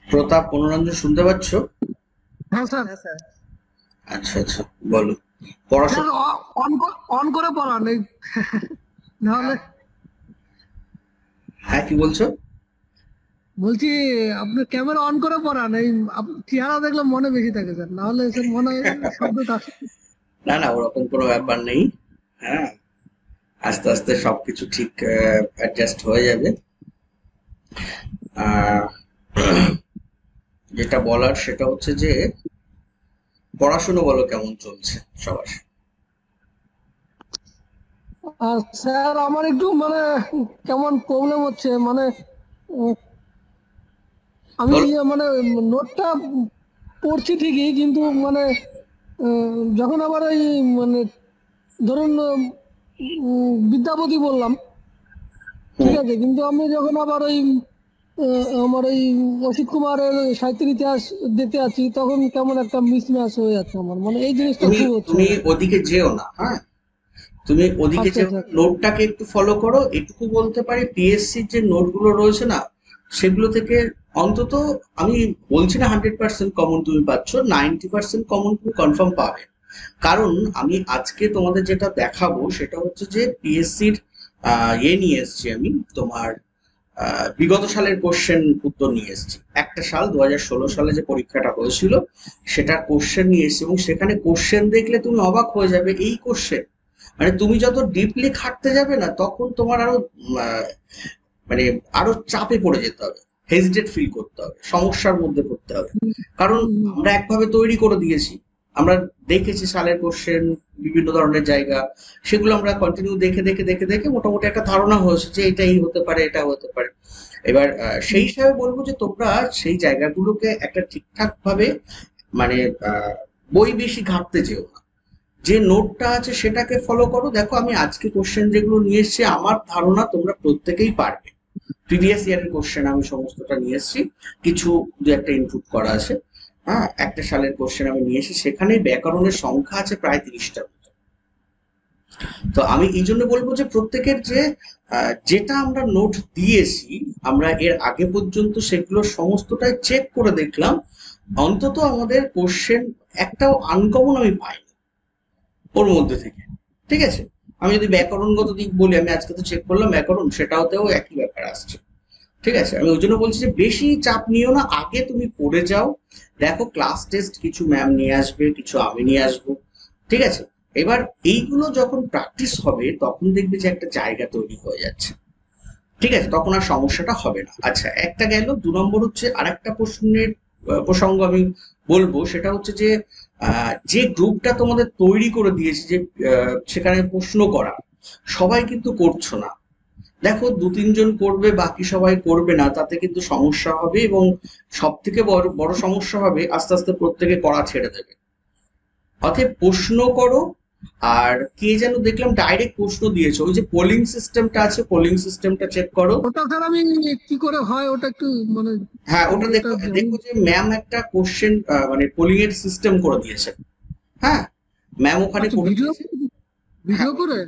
প্রতাপ, মনোরঞ্জন শুনতে পাচ্ছ? হ্যাঁ স্যার। আচ্ছা আচ্ছা, বলো। স্যার পড়াশোনা। অন করে পড়ান এই, নাহলে। হ্যাঁ, কি বলছো? বলছি আপনি ক্যামেরা অন করে পড়ান এই, চেহারা দেখলে মনে বেশি থাকে স্যার, নাহলে স্যার মনে হয় শব্দটা আসে। না না, ওরকম কোনো ব্যাপার নেই। হ্যাঁ, আস্তে আস্তে সবকিছু ঠিক অ্যাডজাস্ট হয়ে যাবে। আহ, যেটা বলার সেটা হচ্ছে যে পড়াশোনা বলো কেমন চলছে সবার? আর স্যার আমার একটু মানে কেমন প্রবলেম হচ্ছে মানে, উম, আমি বলো। মানে নোটটা পড়ছি ঠিকই, কিন্তু মানে যখন আবার ওই মানে ধরুন বিদ্যাপতি বললাম, ঠিক হুম। আছে, কিন্তু আমি যখন আবার ওই আমার ওই অসিত কুমারের সাহিত্যের ইতিহাস দেখতে যাচ্ছি, তখন কেমন একটা মিসম্যাচ হয়ে যাচ্ছে আমার, মানে এই জিনিসটা তুমি খুব হচ্ছে তুমি আমার। ওদিকে যেও না, হ্যাঁ। তুমি ওদিকে আচ্ছা যেও আচ্ছা। না, নোটটাকে একটু ফলো করো। এটুকু বলতে পারি, পিএসসির যে নোটগুলো রয়েছে না, সেগুলো থেকে অন্তত, আমি বলছি না 100% কমন তুমি পাচ্ছ, 90% কমন তুমি কনফার্ম পাবে। কারণ আমি আজকে তোমাদের যেটা দেখাবো সেটা হচ্ছে যে পিএসসির নিয়ে এসেছি আমি, তোমার বিগত সালের কোশ্চেন উত্তর নিয়ে এসেছি। একটা সাল 2016 সালে যে পরীক্ষাটা হয়েছিল সেটার কোশ্চেন নিয়ে এসেছি, এবং সেখানে কোশ্চেন দেখলে তুমি অবাক হয়ে যাবে। এই কোশ্চেন, মানে তুমি যত ডিপলি খাটতে যাবে না, তখন তোমার আরো আহ, মানে আরো চাপে পড়ে যেতে হবে, হেজিটেট ফিল করতে হবে, সমস্যার মধ্যে পড়তে হবে। কারণ আমরা একভাবে তৈরি করে দিয়েছি, আমরা দেখেছি সালের কোশ্চেন, বিভিন্ন ধরনের জায়গা, সেগুলো আমরা কন্টিনিউ দেখে দেখে দেখে দেখে মোটামুটি একটা ধারণা হয়েছে যে এটাই হতে পারে, এটা হতে পারে। এবার সেই হিসাবে বলবো যে তোমরা সেই জায়গাগুলোকে একটা ঠিকঠাক ভাবে, মানে আহ, বই বেশি ঘাঁটতে যেও না, যে নোটটা আছে সেটাকে ফলো করো। দেখো, আমি আজকে কোশ্চেন যেগুলো নিয়ে এসেছি, আমার ধারণা তোমরা প্রত্যেকেই পারবে। প্রিভিয়াস ইয়ারের কোশ্চেন আমি সমস্তটা নিয়ে এসেছি, কিছু দু একটা ইনপুট করা আছে। হ্যাঁ, একটা সালের কোশ্চেন আমি নিয়ে এসেছি, সেখানে ব্যাকরণের সংখ্যা আছে প্রায় 30টা। তো আমি এই জন্য বলবো যে প্রত্যেকের যে যেটা আমরা নোট দিয়েছি, আমরা এর আগে পর্যন্ত সেগুলো সমস্তটাই চেক করে দেখলাম, অন্তত আমাদের কোশ্চেন একটাও আনকমন আমি পাইনি ওর মধ্যে থেকে। ঠিক আছে? আমি যদি ব্যাকরণগত দিক বলি, আমি আজকে তো চেক করলাম ব্যাকরণ, সেটাতেও একই ব্যাপার আসছে। ঠিক আছে? আমি ওই জন্য বলছি যে বেশি চাপ নিও না, আগে তুমি পড়ে যাও। দেখো, ক্লাস টেস্ট কিছু ম্যাম নিয়ে আসবে, কিছু আমি নিয়ে আসবো। ঠিক আছে? এবার এইগুলো যখন প্র্যাকটিস হবে, তখন দেখবে যে একটা জায়গা তৈরি হয়ে যাচ্ছে। ঠিক আছে? তখন আর সমস্যাটা হবে না। আচ্ছা, একটা গেল। 2 নম্বর হচ্ছে আরেকটা প্রশ্নের প্রসঙ্গ আমি বলবো, সেটা হচ্ছে যে যে গ্রুপটা তোমাদের তৈরি করে দিয়েছে, যে সেখানে প্রশ্ন করা, সবাই কিন্তু করছো না। দেখো, 2-3 জন করবে, বাকি সবাই করবে না, তাতে কিন্তু সমস্যা হবে। এবং সব থেকে বড় বড় সমস্যা হবে, আস্তে আস্তে প্রত্যেকে করা ছেড়ে দেবে। অতএব প্রশ্ন করো। আর কে যেন দেখলাম ডাইরেক্ট প্রশ্ন দিয়েছে, ওই যে পোলিং সিস্টেমটা আছে, পোলিং সিস্টেমটা চেক করো। ওটা স্যার আমি কি করে হয় ওটা একটু মানে, হ্যাঁ, আমি ওটা ওটা দেখো। জানি। দেখো যে ম্যাম একটা কোশ্চেন, মানে পোলিং এর সিস্টেম করে দিয়েছে। হ্যাঁ, ম্যাম ওখানে আচ্ছা, করে ভিডিও দিয়েছে। হ্যাঁ, ভিডিও করে।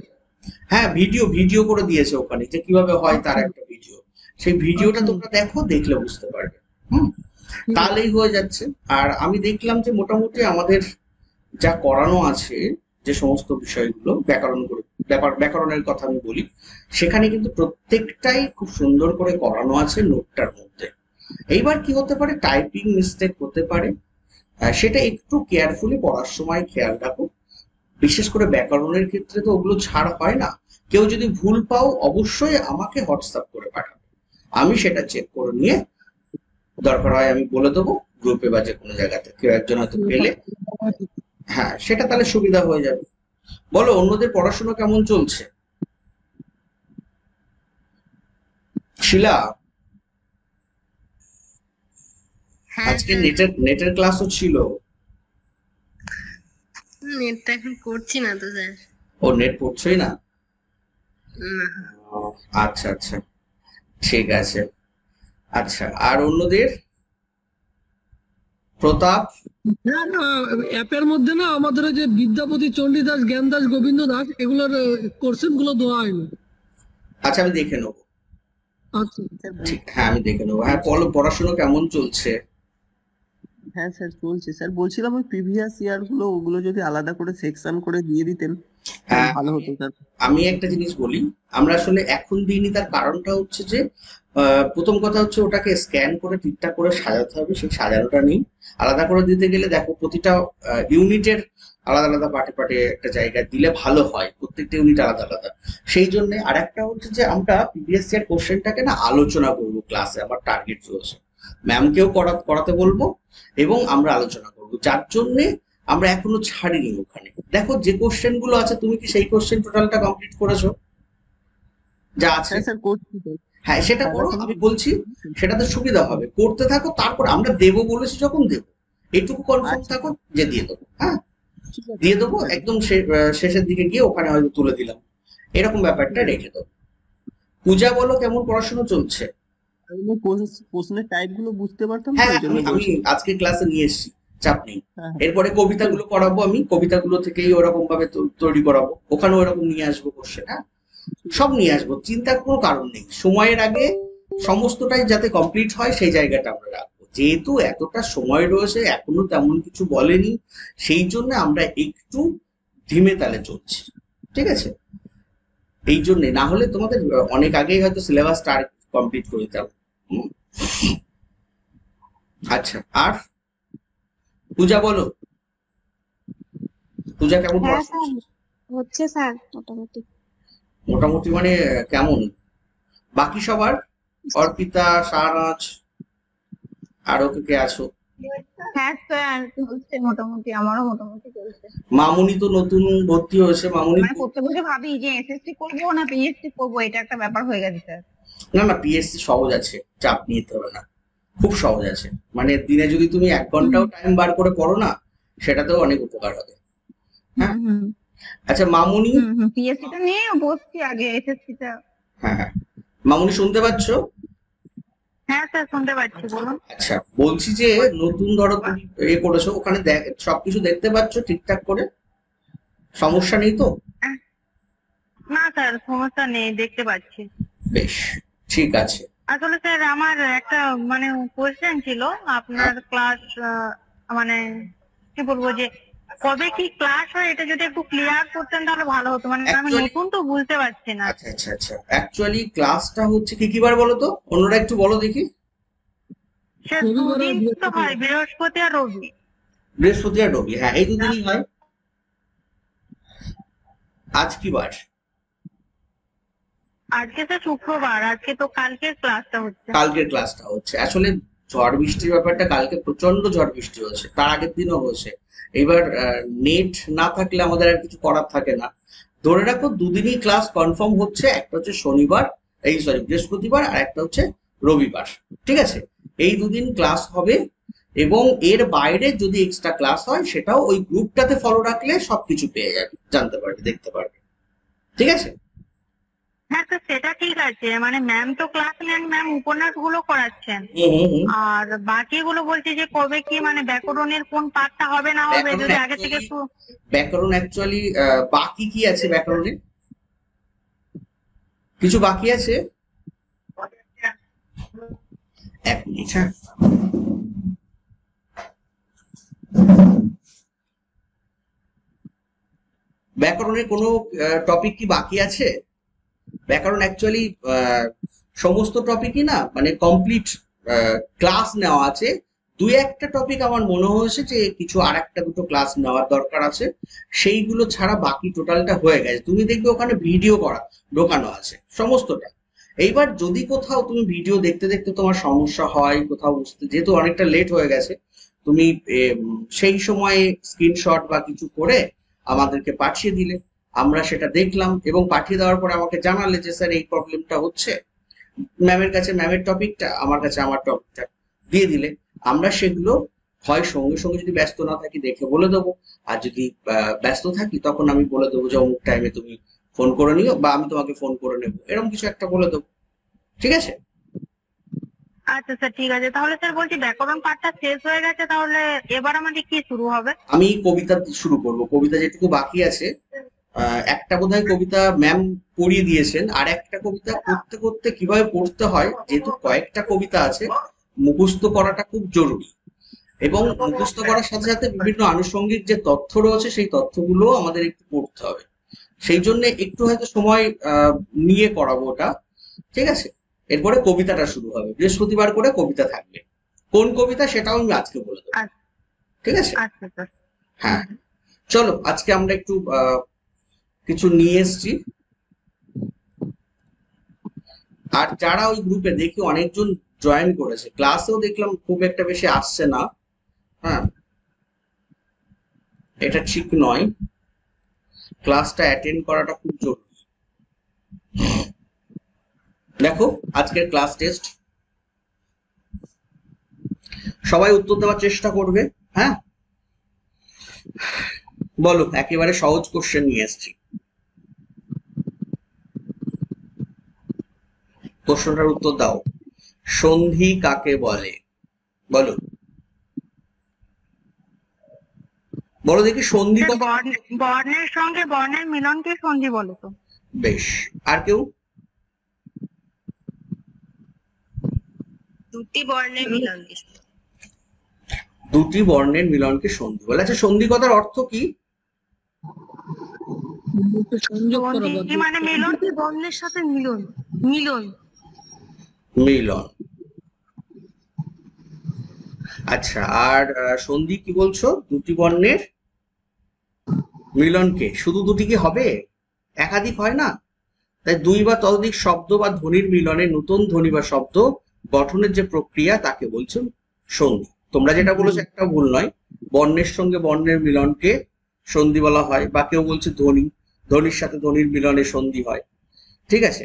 হ্যাঁ, ভিডিও ভিডিও করে দিয়েছে ওখানে, যে কিভাবে হয় তার আচ্ছা একটা ভিডিও। সেই ভিডিওটা আচ্ছা। তোমরা দেখো, দেখলে বুঝতে পারবে। হুম। ঠিক আছে। তাহলেই হয়ে যাচ্ছে। আর আমি দেখলাম যে মোটামুটি আমাদের যা করানো আছে, যে সমস্ত বিষয়গুলো ব্যাকরণের কথা আমি বলি, সেখানে কিন্তু প্রত্যেকটাই খুব সুন্দর করে করানো আছে নোটটার মধ্যে। এইবার কি হতে পারে, টাইপিং মিস্টেক হতে পারে, সেটা একটু কেয়ারফুলি পড়ার সময় খেয়াল রাখো। বিশেষ করে ব্যাকরণের ক্ষেত্রে তো ওগুলো ছাড় হয় না। কেউ যদি ভুল পাও, অবশ্যই আমাকে হোয়াটসঅ্যাপ করে পাঠাবে, আমি সেটা চেক করে নিয়ে, দরকার হয় আমি বলে দেবো গ্রুপে বা যে কোনো জায়গাতে, কেউ একজন হয়তো পেলে। হ্যাঁ, সেটা তাহলে সুবিধা হয়ে যাবে। বলো, অন্যদের পড়াশোনা কেমন চলছে? শিলা, হ্যাঁ আজকে স্যার। নেটের নেটের ক্লাসও ছিল। নেটটা এখন করছি না তো স্যার। ও, নেট পড়ছই না? না। ও, আচ্ছা আচ্ছা, ঠিক আছে। আচ্ছা, আর অন্যদের? প্রতাপ? হ্যাঁ, অ্যাপের মধ্যে না আমাদের ওই যে বিদ্যাপতি, চণ্ডীদাস, জ্ঞানদাস, গোবিন্দ দাস, এগুলোর কোশ্চেন গুলো দেওয়া হয়নি। আচ্ছা, আমি দেখে নেবো। আচ্ছা স্যার ঠিক, হ্যাঁ আমি দেখে নেবো। হ্যাঁ বলো, পড়াশোনা কেমন চলছে? হ্যাঁ স্যার চলছে। স্যার বলছিলাম ওই প্রিভিয়াস ইয়ার গুলো ওগুলো যদি আলাদা করে সেকশন করে দিয়ে দিতেন স্যার হ্যাঁ, ভালো হতো স্যার। আমি একটা জিনিস বলি, আমরা আসলে এখন দিইনি, তার কারণটা হচ্ছে যে প্রথম কথা হচ্ছে ওটাকে স্ক্যান করে ঠিকঠাক করে সাজাতে হবে, সেই সাজানোটা নেই। আলাদা করে দিতে গেলে দেখো প্রতিটা ইউনিটের আলাদা আলাদা পার্টে পার্টে একটা জায়গায় দিলে ভালো হয়, প্রত্যেকটা ইউনিট আলাদা আলাদা। সেই জন্য আর একটা হচ্ছে যে আমরা প্রিভিয়াস ইয়ার কোশ্চেনটাকে না আলোচনা করবো ক্লাসে, আমার টার্গেট রয়েছে। ম্যামকেও করাতে বলবো এবং আমরা আলোচনা করবো, যার জন্যে আমরা এখনো ছাড়িনি ওখানে। দেখো যে কোশ্চেন গুলো আছে, তুমি কি সেই কোশ্চেন টোটালটা কমপ্লিট করেছো যা আছে? হ্যাঁ স্যার করছি স্যার। হ্যাঁ সেটা করো, আমি বলছি সেটাতে সুবিধা হবে, করতে থাকো। তারপর আমরা দেবো বলেছি যখন দেবো, এটুকু কনফার্ম আচ্ছা থাকো যে দিয়ে দেবো। হ্যাঁ ঠিক আছে দিয়ে দেবো, ঠিক আছে। একদম শেষের দিকে গিয়ে ওখানে হয়তো তুলে দিলাম, এরকম ব্যাপারটা রেখে দেবো। পূজা বলো, কেমন পড়াশোনা চলছে? আমি প্রশ্নের টাইপ গুলো বুঝতে পারতাম তো হ্যাঁ ওই জন্য আমি বলছি। আজকে ক্লাসে নিয়ে এসেছি, চাপ নেই। হ্যাঁ এরপরে কবিতাগুলো করাবো, আমি কবিতাগুলো থেকেই ওরকম ভাবে তৈরি করাবো, ওখানে ওরকম নিয়ে আসবো কোশ্চেন। হ্যাঁ সব নিয়ে আসবো, চিন্তার কোনো কারণ নেই। সময়ের আগে সমস্তটাই যাতে কমপ্লিট হয় সেই জায়গাটা আমরা রাখবো। যেহেতু এতটা সময় রয়েছে, এখনো তেমন কিছু বলেনি, সেই জন্য আমরা একটু ধিমে তালে চলছি, ঠিক আছে? এই জন্যে, না হলে তোমাদের অনেক আগেই হয়তো সিলেবাসটা কমপ্লিট করে দিতাম। হুম। আচ্ছা, আর পূজা বলো, পূজা কেমন হ্যাঁ পড়াশোনা স্যার, চলছে? হচ্ছে স্যার মোটামুটি। মোটামুটি মানে কেমন? বাকি সবার, অর্পিতা, শাহনাজ, আরো কে কে আছো? হ্যাঁ স্যার চলছে মোটামুটি, আমারও মোটামুটি চলছে। মামুনি তো নতুন ভর্তি হয়েছে, মামুনি মানে করতে বসে ভাবি যে এসএসসি করবো না পিএসসি করবো, এটা একটা ব্যাপার হয়ে গেছে স্যার। না না, পিএসসি সহজ আছে, চাপ নিতে হবে না, খুব সহজ আছে। মানে দিনে যদি তুমি 1 ঘন্টাও টাইম বার করে পড়ো না, সেটাতেও অনেক উপকার হবে। হ্যাঁ আচ্ছা মামুনি, পিএসসি টা নিয়ে বসছি, আগে এসএসসি টা। হ্যাঁ হ্যাঁ মামুনি শুনতে পাচ্ছ? হ্যাঁ স্যার শুনতে পাচ্ছি, বলুন। আচ্ছা বলছি যে নতুন ধরো তুমি করেছো, ওখানে সবকিছু দেখতে পাচ্ছ ঠিকঠাক করে, সমস্যা নেই তো? না স্যার সমস্যা নেই, দেখতে পাচ্ছি। বেশ, ঠিক আছে। আসলে স্যার আমার একটা মানে কোয়েশ্চেন ছিল, আপনার ক্লাস মানে কি বলবো যে কবে কি ক্লাস হয়, এটা যদি একটু ক্লিয়ার করতেন তাহলে ভালো হতো। মানে আমি Actually- নতুন তো বুঝতে পারছি না। আচ্ছা আচ্ছা আচ্ছা, অ্যাকচুয়ালি ক্লাসটা হচ্ছে কি বার বলো তো, অন্যরা একটু বলো দেখি। সে রবিবার আর দুদিন তো বৃহস্পতিবার। হয়, বৃহস্পতি আর রবি। বৃহস্পতি আর রবি, হ্যাঁ এই দুদিনই হয়। আজ কি বার? আজকে তো শুক্রবার, আজকে তো কালকের ক্লাসটা হচ্ছে। কালকের ক্লাসটা হচ্ছে। আসলে ঝড় বৃষ্টির ব্যাপারটা, কালকে প্রচন্ড ঝড় বৃষ্টি হয়েছে, তার আগের দিনও হয়েছে। এবার নেট না থাকলে আমাদের আর কিছু করার থাকে না। ধরে রাখো দুদিনই ক্লাস কনফার্ম হচ্ছে, একটা হচ্ছে শনিবার, এই সরি বৃহস্পতিবার, আর একটা হচ্ছে রবিবার, ঠিক আছে? এই দুদিন ক্লাস হবে, এবং এর বাইরে যদি এক্সট্রা ক্লাস হয় সেটাও ওই গ্রুপটাতে ফলো রাখলে সবকিছু পেয়ে যাবে, জানতে পারবে, দেখতে পারবে, ঠিক আছে? হ্যাঁ তো সেটা ঠিক আছে, মানে ম্যাম তো ক্লাস নেন, ম্যাম উপন্যাস গুলো করাচ্ছেন, হুম হুম হুম। আর বাকিগুলো বলছি যে কবে কি মানে ব্যাকরণের কোন পার্টটা হবে না হবে, ব্যাকরণ যদি আগে থেকে একটু। ব্যাকরণ অ্যাকচুয়ালি বাকি কি আছে ব্যাকরণে? কিছু বাকি আছে? এক মিনিট, হ্যাঁ। ব্যাকরণের কোনো টপিক কি বাকি আছে? ব্যাকরণ অ্যাকচুয়ালি সমস্ত টপিকই না মানে কমপ্লিট ক্লাস নেওয়া আছে। দুই একটা টপিক আমার মনে হয়েছে যে কিছু আর একটা দুটো ক্লাস নেওয়ার দরকার আছে, সেইগুলো ছাড়া বাকি টোটালটা হয়ে গেছে। তুমি দেখবে ওখানে ভিডিও করা ঢোকানো আছে সমস্তটা। এইবার যদি কোথাও তুমি ভিডিও দেখতে দেখতে তোমার সমস্যা হয়, কোথাও বুঝতে, যেহেতু অনেকটা লেট হয়ে গেছে, তুমি সেই সময়ে স্ক্রিনশট বা কিছু করে আমাদেরকে পাঠিয়ে দিলে, আমরা সেটা দেখলাম এবং পাঠিয়ে দেওয়ার পরে আমাকে জানালে যে স্যার এই প্রবলেমটা হচ্ছে, ম্যামের কাছে ম্যামের টপিকটা, আমার কাছে আমার টপিকটা দিয়ে দিলে আমরা সেগুলো হয় সঙ্গে সঙ্গে যদি ব্যস্ত না থাকি দেখে বলে দেবো, আর যদি ব্যস্ত থাকি তখন আমি বলে দেবো যে অমুক টাইমে তুমি ফোন করে নিও, বা আমি তোমাকে ফোন করে নেবো, এরকম কিছু একটা বলে দেবো, ঠিক আছে? আচ্ছা স্যার ঠিক আছে, তাহলে স্যার বলছি ব্যাকরণ পাঠটা শেষ হয়ে গেছে, তাহলে এবার আমাদের কি শুরু হবে? আমি কবিতা শুরু করব, কবিতা যেটুকু বাকি আছে একটা বোধহয় কবিতা ম্যাম পড়িয়ে দিয়েছেন, আর একটা কবিতা পড়তে করতে কিভাবে পড়তে হয়, যেহেতু কয়েকটা কবিতা আছে, মুখস্থ করাটা খুব জরুরি। এবং মুখস্থ করার সাথে সাথে বিভিন্ন আনুষঙ্গিক যে তথ্য রয়েছে সেই তথ্যগুলো আমাদের একটু পড়তে হবে। সেই জন্য একটু হয়তো সময় নিয়ে করাবো ওটা, ঠিক আছে? এরপরে কবিতাটা শুরু হবে, বৃহস্পতিবার করে কবিতা থাকবে। কোন কবিতা সেটাও আমি আজকে বলে দেবো, ঠিক আছে? আচ্ছা স্যার। হ্যাঁ, চলো আজকে আমরা একটু কিছু নিয়ে এসছি। আর যারা ওই গ্রুপে দেখি অনেকজন জয়েন করেছে, ক্লাসেও দেখলাম খুব একটা বেশি আসছে না। হ্যাঁ, এটা ঠিক নয়, ক্লাসটা অ্যাটেন্ড করাটা খুব জরুরি। দেখো আজকের ক্লাস টেস্ট, সবাই উত্তর দেওয়ার চেষ্টা করবে। হ্যাঁ, বলো, একেবারে সহজ কোশ্চেন নিয়ে এসেছি। প্রশ্নটার উত্তর দাও। সন্ধি কাকে বলে? বলো বলো দেখি, সন্ধি স্যার, কথা। বর্ণের সঙ্গে বর্ণের মিলনকে সন্ধি বলে তো? বেশ, আর কেউ? দুটি বর্ণের মিলনকে দুটি বর্ণের মিলনকে সন্ধি বলে। আচ্ছা, সন্ধি কথার অর্থ কি? সংযোগ করা বা সন্ধি মানে মিলন। দুটি বর্ণের সাথে মিলন। মিলন মিলন। আচ্ছা, আর সন্ধি কি বলছো? দুটি বর্ণের মিলনকে, শুধু দুটি কি হবে? একাধিক হয় না? তাই দুই বা ততোধিক শব্দ বা ধ্বনির মিলনে নতুন ধ্বনি বা শব্দ গঠনের যে প্রক্রিয়া তাকে বলছো সন্ধি। তোমরা যেটা বলেছো একটা ভুল নয়, বর্ণের সঙ্গে বর্ণের মিলনকে সন্ধি বলা হয়, বা কেউ বলছে ধ্বনি, ধ্বনির সাথে ধ্বনির মিলনে সন্ধি হয়। ঠিক আছে,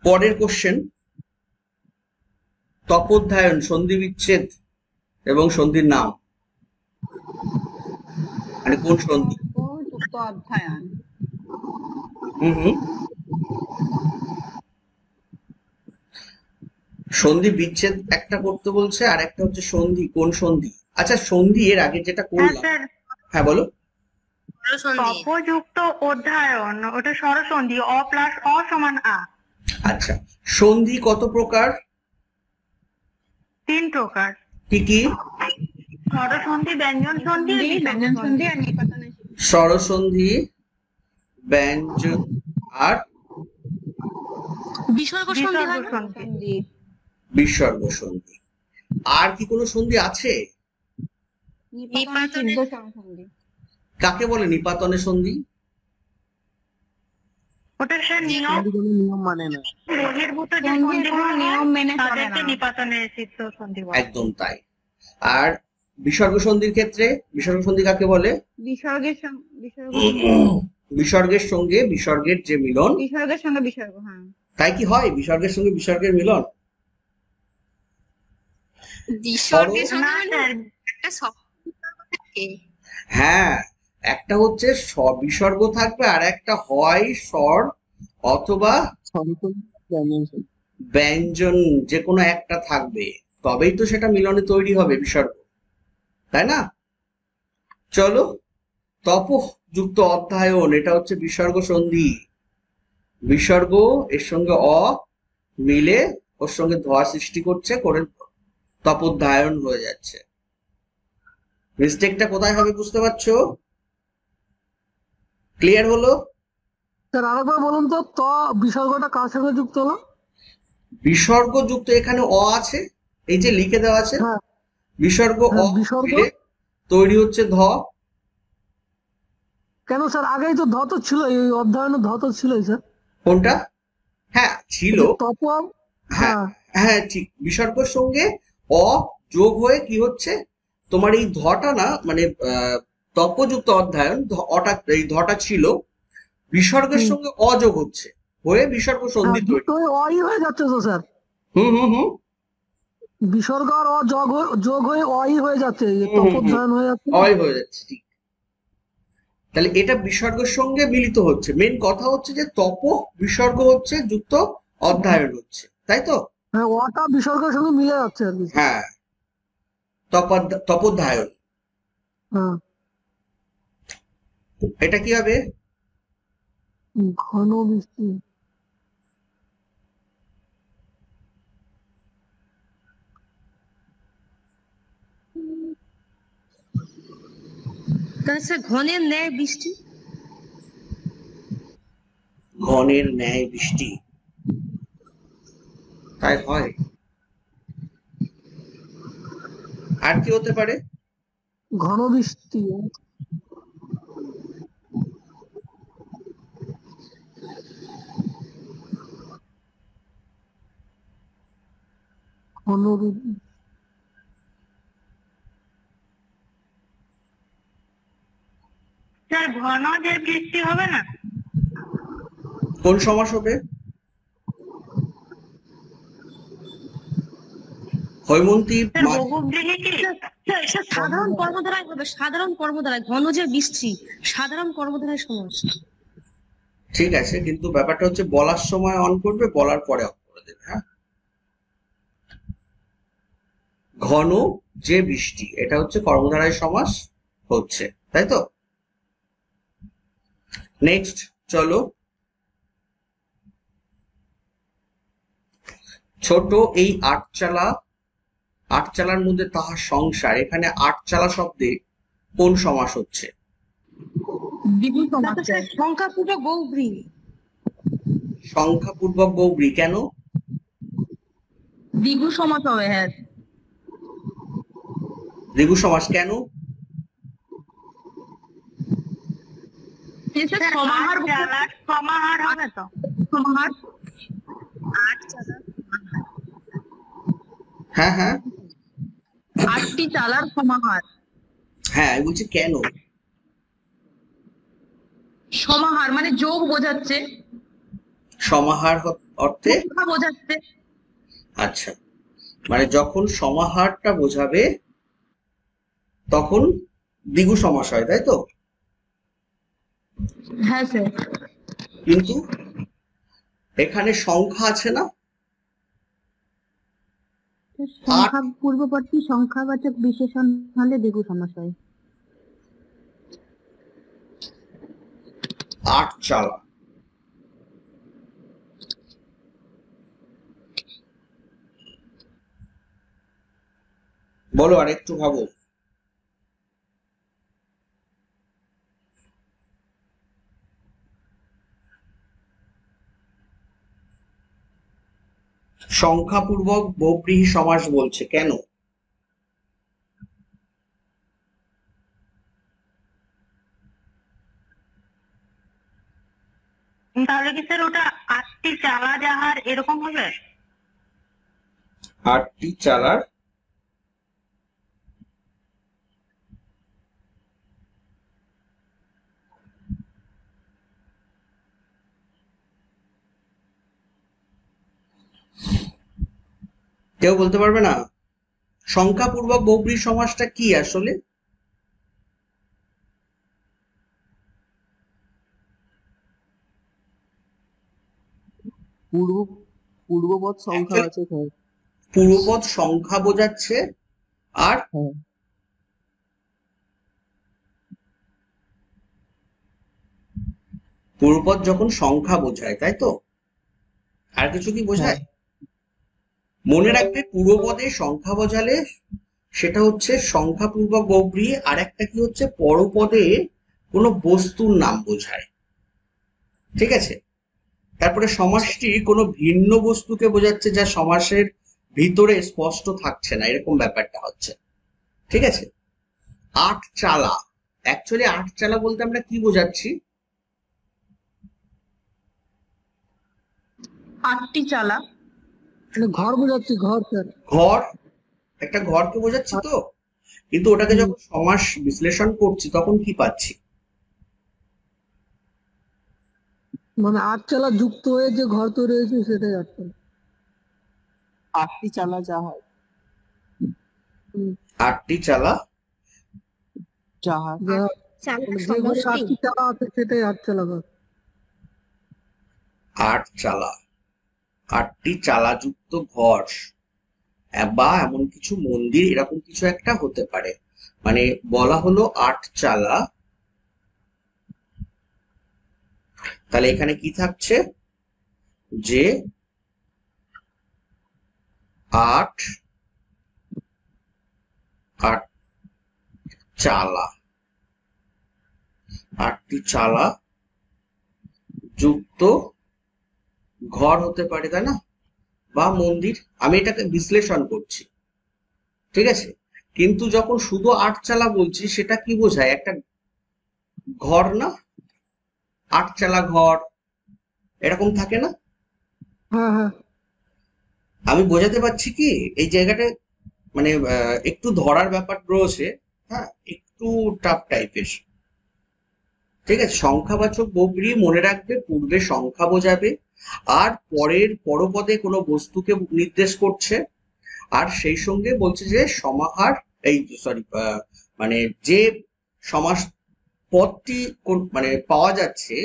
পরের কোশ্চেন। তপোধ্যায়ন, সন্ধি বিচ্ছেদ এবং সন্ধির নাম, মানে কোন সন্ধি? অধ্যয়ন। হুম, সন্ধি বিচ্ছেদ একটা করতে বলছে, আর একটা হচ্ছে সন্ধি। কোন সন্ধি? আচ্ছা, সন্ধি এর আগে যেটা হ্যাঁ করলাম। স্যার, হ্যাঁ বলো। স্বরসন্ধি। তপযুক্ত অধ্যায়ন, ওটা স্বরসন্ধি। অ প্লাস অ সমান আ। আচ্ছা, সন্ধি কত প্রকার? 3 প্রকার। কি কি? স্বরসন্ধি, ব্যঞ্জন সন্ধি, ব্যঞ্জন সন্ধি আর নিপাতনে স্বরসন্ধি, ব্যঞ্জন আর বিসর্গ সন্ধি হয় না? সন্ধি। বিসর্গ সন্ধি। আর কি কোনো সন্ধি আছে? নিপাতনে সিদ্ধ সন্ধি। কাকে বলে নিপাতনে সন্ধি? ওটা স্যার নিয়ম, সন্ধি কোনো নিয়ম মানে না। বহির্ভূত যে সন্ধির সন্ধিগুলো কোনো নিয়ম মেনে চলে তাদেরকে না। নিপাতনে সিদ্ধ সন্ধি বলে। একদম তাই। আর বিসর্গ সন্ধির ক্ষেত্রে বিসর্গ সন্ধি কাকে বলে? বিসর্গের সঙ্গে বিসর্গের সঙ্গে বিসর্গের যে মিলন, বিসর্গের সঙ্গে বিসর্গ। হ্যাঁ, তাই কি হয়? বিসর্গের সঙ্গে বিসর্গের মিলন। বিসর্গের না সঙ্গে মানে স্যার, একটা শব্দ থাকে। হ্যাঁ, একটা হচ্ছে বিসর্গ থাকবে, আর একটা হয় স্বর অথবা স্বরসন্ধি, ব্যঞ্জন সন্ধি। ব্যঞ্জন, যে কোনো একটা থাকবে, তবেই তো সেটা মিলনে তৈরি হবে বিসর্গ, তাই না? চলো, তপযুক্ত অধ্যায়ন, এটা হচ্ছে বিসর্গ সন্ধি। বিসর্গ এর সঙ্গে অ মিলে ওর সঙ্গে ধোয়া সৃষ্টি করছে, করে তপোধ্যায়ন হয়ে যাচ্ছে। মিস্টেকটা কোথায় হবে বুঝতে পারছো? ক্লিয়ার হলো? স্যার আরেকবার বলুন তো, বিসর্গটা কার সঙ্গে যুক্ত হলো? বিসর্গ যুক্ত, এখানে অ আছে, এই যে লিখে দেওয়া আছে, হ্যাঁ, বিসর্গ অ বিসর্গ। মিলে তৈরি হচ্ছে ধ। কেন স্যার, আগেই তো ধ তো ছিল, এই অধ্যয়নে ধ তো ছিলই স্যার। কোনটা? হ্যাঁ ছিল। তপ। হ্যাঁ হ্যাঁ, হ্যাঁ, ঠিক। বিসর্গের সঙ্গে অ যোগ হয়ে কি হচ্ছে, তোমার এই ধটা না, মানে তপযুক্ত অধ্যায়ন, অটা, এই ধটা ছিল, বিসর্গের সঙ্গে অযোগ হচ্ছে, হয়ে বিসর্গ সন্ধি তৈরি। তো অই হয়ে যাচ্ছে তো স্যার। হুম, বিসর্গ আর অ যোগ হয়ে অই হয়ে যাচ্ছে, তপোধ্যায়ন হয়ে যাচ্ছে। অয় হয়ে যাচ্ছে, ঠিক। তাহলে এটা বিসর্গের সঙ্গে মিলিত হচ্ছে। মেন কথা হচ্ছে যে তপ বিসর্গ হচ্ছে, যুক্ত অধ্যায়ন হচ্ছে, তাই তো? হ্যাঁ, অটা বিসর্গের সঙ্গে মিলে যাচ্ছে আর কি। হ্যাঁ, তপোধ্যায়ন। হ্যাঁ, এটা কি হবে? ঘন বৃষ্টি, তাহলে স্যার ঘনের ন্যায় বৃষ্টি। ঘনের ন্যায় বৃষ্টি, তাই হয়। আর কি হতে পারে? ঘন বৃষ্টি, ঘন বৃষ্টি, স্যার ঘন যে বৃষ্টি হবে না? কোন সমাস হবে? হৈমন্তী স্যার বহুব্রীহি কি? স্যার সাধারণ কর্মধারায় হবে, সাধারণ কর্মধারায়। ঘন যে বৃষ্টি সাধারণ কর্মধারায় সমাস। ঠিক আছে, কিন্তু ব্যাপারটা হচ্ছে বলার সময় অন করবে, বলার পরে অফ করে দেবে। হ্যাঁ, ঘন যে বৃষ্টি, এটা হচ্ছে কর্মধারায় সমাস হচ্ছে, তাই তো? নেক্সট চলো, ছোট এই আটচালার মধ্যে তাহার সংসার, এখানে আটচালা শব্দে কোন সমাস হচ্ছে? দ্বিগু সমাস স্যার সংখ্যাপূর্বক বহুব্রীহি। সংখ্যাপূর্বক বহুব্রী, কেন? দ্বিগু সমাস হবে। হ্যাঁ, দ্বিগু সমাস কেন? স্যার সমাহার চালার সমাহার হবে তো? সমাহার হ্যাঁ হ্যাঁ 8টি চালার সমাহার। হ্যাঁ, আমি বলছি কেন? সমাহার মানে যোগ বোঝাচ্ছে, সমাহার অর্থে? সংখ্যা বোঝাচ্ছে। আচ্ছা, মানে যখন সমাহারটা বোঝাবে তখন দ্বিগু সমাস হয়, তাই তো? হ্যাঁ স্যার। কিন্তু এখানে সংখ্যা আছে না? সংখ্যা পূর্ববর্তী সংখ্যাবাচক বিশেষণ হলে দ্বিগু সমাস হয়। আটচালা, বলো আর একটু ভাবো। সংখ্যাপূর্বক বহুব্রীহি সমাস বলছে কেন? তাহলে কি স্যার ওটা 8টি চালা যাহার এরকম হবে? আটটি চালার কেউ বলতে পারবে না? সংখ্যাপূর্বক বহুব্রীহি সমাসটা কি আসলে? পূর্বপদ সংখ্যা আছে। পূর্বপদ সংখ্যা বোঝাচ্ছে, আর হ্যাঁ, পূর্বপদ যখন সংখ্যা বোঝায়, তাই তো? আর কিছু কি বোঝায়? মনে রাখবে, পূর্বপদে সংখ্যা বোঝালে সেটা হচ্ছে সংখ্যাপূর্বক বহুব্রীহি, আর একটা কি হচ্ছে, পরপদে কোনো বস্তুর নাম বোঝায়। ঠিক আছে, তারপরে সমাসটি কোনো ভিন্ন বস্তুকে বোঝাচ্ছে যা সমাসের ভিতরে স্পষ্ট থাকছে না, এরকম ব্যাপারটা হচ্ছে। ঠিক আছে, আটচালা, অ্যাকচুয়ালি আটচালা বলতে আমরা কি বোঝাচ্ছি? 8টি চালা মানে ঘর বোঝাচ্ছি, ঘর স্যার। ঘর, একটা ঘরকে বোঝাচ্ছি তো, কিন্তু ওটাকে যখন সমাস বিশ্লেষণ করছি তখন কি পাচ্ছি? মানে আটচালা যুক্ত হয়ে যে ঘর তৈরি হয়েছে সেটাই আটচালা। 8টি চালা জাহাজ। আটটি চালা জাহাজ। যে ঘরে 8টি চালা আছে সেটাই আটচালা ঘর। আট চালা, আটটি চালা যুক্ত ঘর, বা এমন কিছু মন্দির, এরকম কিছু একটা হতে পারে। মানে বলা হলো আট চালা তাহলে এখানে কি থাকছে, যে 8 চালা, 8টি চালা যুক্ত ঘর হতে পারে, তাই না, বা মন্দির। আমি এটাকে বিশ্লেষণ করছি, ঠিক আছে। কিন্তু যখন শুধু 8 চালা বলছি সেটা কি বোঝায়, একটা ঘর না, 8 চালা ঘর এরকম থাকে না। হ্যাঁ হ্যাঁ আমি বোঝাতে পারছি কি এই জায়গাটা, মানে একটু ধরার ব্যাপার রয়েছে, হ্যাঁ, একটু টাফ টাইপের, ঠিক আছে। সংখ্যাবাচক বহুব্রীহি মনে রাখবে পূর্বে সংখ্যা বোঝাবে, আর পরের পরপদে কোনো বস্তুকে নির্দেশ করছে, আর সেই সঙ্গে বলছে যে সমাহার, এই সরি, মানে যে সমাস পদটি মানে পাওয়া যাচ্ছে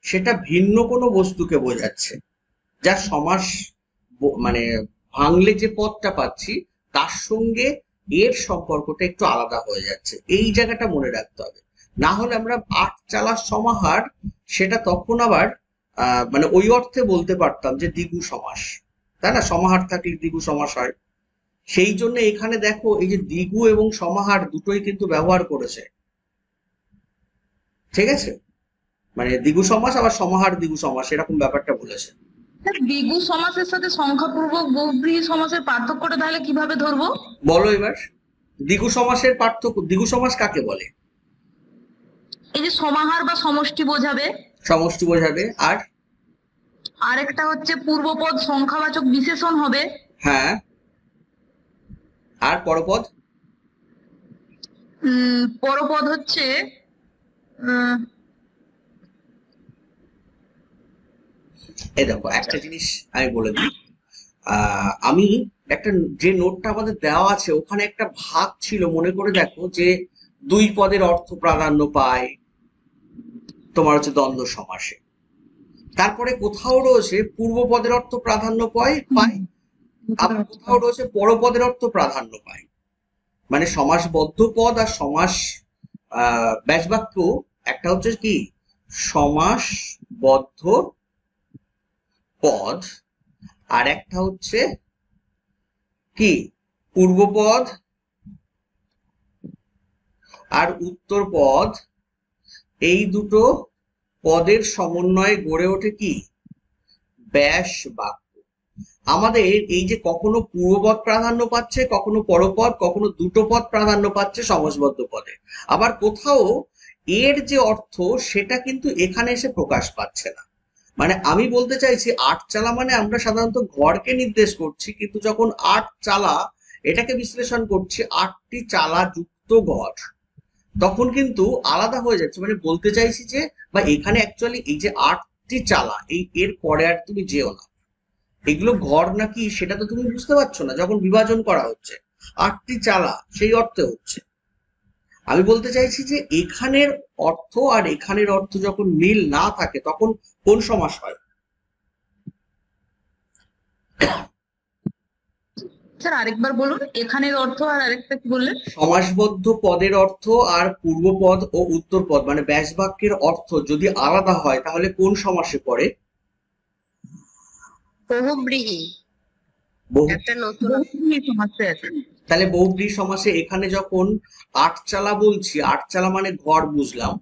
সেটা ভিন্ন কোনো বস্তুকে বোঝাচ্ছে, যা সমাস মানে ভাঙলে যে পদটা পাচ্ছি তার সঙ্গে এর সম্পর্কটা একটু আলাদা হয়ে যাচ্ছে, এই জায়গাটা মনে রাখতে হবে। না হলে আমরা 8 চালার সমাহার সেটা তখন আবার মানে ওই অর্থে বলতে পারতাম যে দ্বিগু সমাস, তাই না, সমাহার থাকলে দ্বিগু সমাস হয়। সেই জন্য এখানে দেখো এই যে দ্বিগু এবং সমাহার দুটোই কিন্তু ব্যবহার করেছে, ঠিক আছে, মানে দ্বিগু সমাস আবার সমাহার দ্বিগু সমাস এরকম ব্যাপারটা বলেছে। দ্বিগু সমাসের সাথে সংখ্যাপূর্বক বহুব্রীহি সমাসের পার্থক্যটা তাহলে কিভাবে ধরবো? বলো এবার, দ্বিগু সমাসের পার্থক্য, দ্বিগু সমাস কাকে বলে? এই যে সমাহার বা সমষ্টি বোঝাবে, সমষ্টি বোঝাবে, আর আরেকটা হচ্ছে পূর্বপদ সংখ্যাবাচক বিশেষণ হবে, হ্যাঁ, আর পরপদ, পরপদ হচ্ছে এই দেখো একটা জিনিস আমি বলে দিই, আমি একটা যে নোটটা আমাদের দেওয়া আছে ওখানে একটা ভাগ ছিল, মনে করে দেখো, যে 2 পদের অর্থ প্রাধান্য পায় তোমার হচ্ছে দ্বন্দ্ব সমাসে, তারপরে কোথাও রয়েছে পূর্ব পদের অর্থ প্রাধান্য পায়, আবার কোথাও রয়েছে পরপদের অর্থ প্রাধান্য পায়। মানে সমাসবদ্ধ পদ আর সমাস ব্যাসবাক্য, একটা হচ্ছে কি সমাসবদ্ধ পদ, আর একটা হচ্ছে কি পূর্বপদ আর উত্তর পদ, এই দুটো পদের সমন্বয়ে গড়ে ওঠে কি ব্যাস বাক্য। আমাদের এই যে কখনো পূর্বপদ প্রাধান্য পাচ্ছে, কখনো পরপদ, কখনো দুটো পদ প্রাধান্য পাচ্ছে সমাসবদ্ধ পদে, আবার কোথাও এর যে অর্থ সেটা কিন্তু এখানে এসে প্রকাশ পাচ্ছে না। মানে আমি বলতে চাইছি 8 চালা মানে আমরা সাধারণত ঘরকে নির্দেশ করছি, কিন্তু যখন 8 চালা এটাকে বিশ্লেষণ করছি 8টি চালা যুক্ত ঘর, তখন কিন্তু আলাদা হয়ে যাচ্ছে। মানে বলতে চাইছি যে, বা এখানে অ্যাকচুয়ালি এই যে 8টি চালা, এই এর পরে আর তুমি যেও না, এগুলো ঘর নাকি সেটা তো তুমি বুঝতে পারছো না যখন বিভাজন করা হচ্ছে। 8টি চালা সেই অর্থে হচ্ছে। আমি বলতে চাইছি যে এখানের অর্থ আর এখানের অর্থ যখন মিল না থাকে তখন কোন সমাস হয়? স্যার আরেকবার বলুন, এখানের অর্থ আর আরেকটা কি বললেন? সমাসবদ্ধ পদের অর্থ আর পূর্বপদ ও উত্তর পদ মানে ব্যাস বাক্যের অর্থ যদি আলাদা হয় তাহলে কোন সমাসে পড়ে? বহুব্রীহি, একটা নতুন বহুব্রীহি সমাস স্যার। তাহলে বহুব্রীহি সমাসে এখানে যখন 8 চালা বলছি, 8 চালা মানে ঘর বুঝলাম,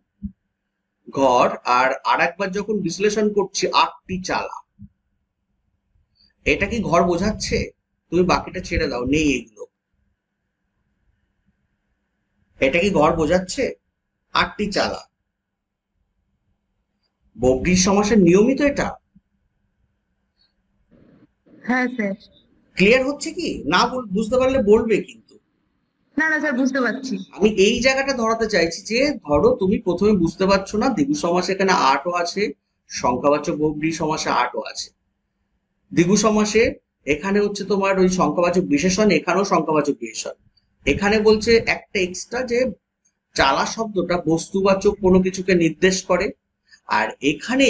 ঘর, আর আরেকবার যখন বিশ্লেষণ করছি 8টি চালা, এটা কি ঘর বোঝাচ্ছে? তুমি বাকিটা ছেড়ে দাও, নেই এগুলো, এটা কি ঘর বোঝাচ্ছে? 8টি চালা বহুব্রীহি সমাসের নিয়মিত এটা। হ্যাঁ স্যার। ক্লিয়ার হচ্ছে কি না? বুঝতে পারলে বলবে কিন্তু। না না স্যার, বুঝতে পারছি। আমি এই জায়গাটা ধরাতে চাইছি যে ধরো তুমি প্রথমে বুঝতে পারছো না, দ্বিগু সমাসে এখানে 8ও আছে, সংখ্যাবাচক বহুব্রীহি সমাসে 8ও আছে, দ্বিগু সমাসে এখানে হচ্ছে তোমার ওই সংখ্যাবাচক বিশেষণ, এখানেও সংখ্যাবাচক বিশেষণ। এখানে বলছে একটা এক্সট্রা যে চালা শব্দটা বস্তুবাচক কোনো কিছুকে নির্দেশ করে, আর এখানে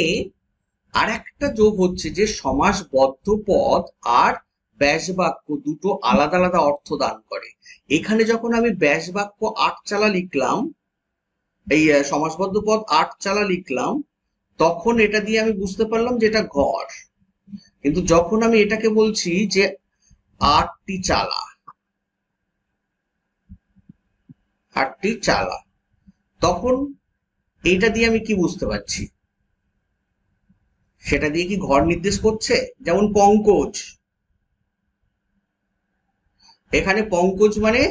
আর একটা যোগ হচ্ছে যে সমাসবদ্ধ পদ আর ব্যাস বাক্য দুটো আলাদা আলাদা অর্থ দান করে। এখানে যখন আমি ব্যাস বাক্য 8 চালা লিখলাম, এই সমাসবদ্ধ পদ 8 চালা লিখলাম, তখন এটা দিয়ে আমি বুঝতে পারলাম যে এটা ঘর। কিন্তু যখন আমি এটাকে বলছি যে 8টি চালা, 8টি চালা, তখন এইটা দিয়ে আমি কি বুঝতে পারছি? সেটা দিয়ে কি ঘর নির্দেশ করছে? যেমন পঙ্কজ, এখানে পঙ্কজ মানে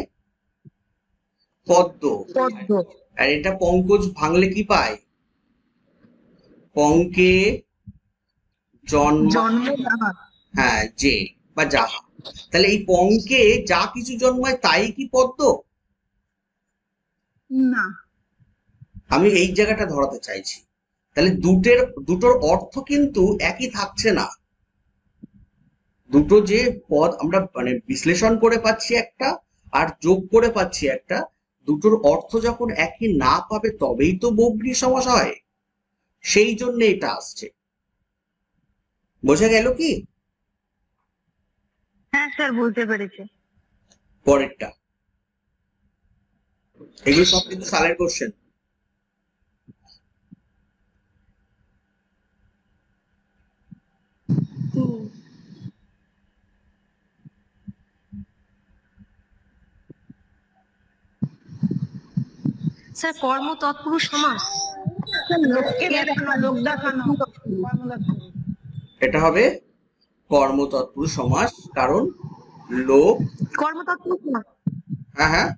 পদ্ম, আর এটা পঙ্কজ ভাঙলে কি পায়? পঙ্কে জন্ম, হ্যাঁ, যে বা যাহা। তাহলে এই পঙ্কে যা কিছু জন্মায় তাই কি পদ্ম? না। আমি এই জায়গাটা ধরাতে চাইছি। তাহলে দুটোর অর্থ কিন্তু একই থাকছে না। দুটো যে পদ আমরা মানে বিশ্লেষণ করে পাচ্ছি একটা, আর যোগ করে পাচ্ছি একটা, দুটোর অর্থ যখন একই না পাবে তবেই তো বহুব্রীহি সমাস হয়। সেই জন্য এটা আসছে। বোঝা গেল কি? হ্যাঁ স্যার, বুঝতে পেরেছি। পরেরটা, এগুলো সব কিন্তু সালের কোশ্চেন। স্যার কর্ম তৎপুরুষ সমাস। লোককে দেখানো, লোক দেখানো, এটা হবে কর্ম তৎপুরুষ সমাস, কারণ লোক, কর্ম তৎপুরুষ সমাস হ্যাঁ হ্যাঁ,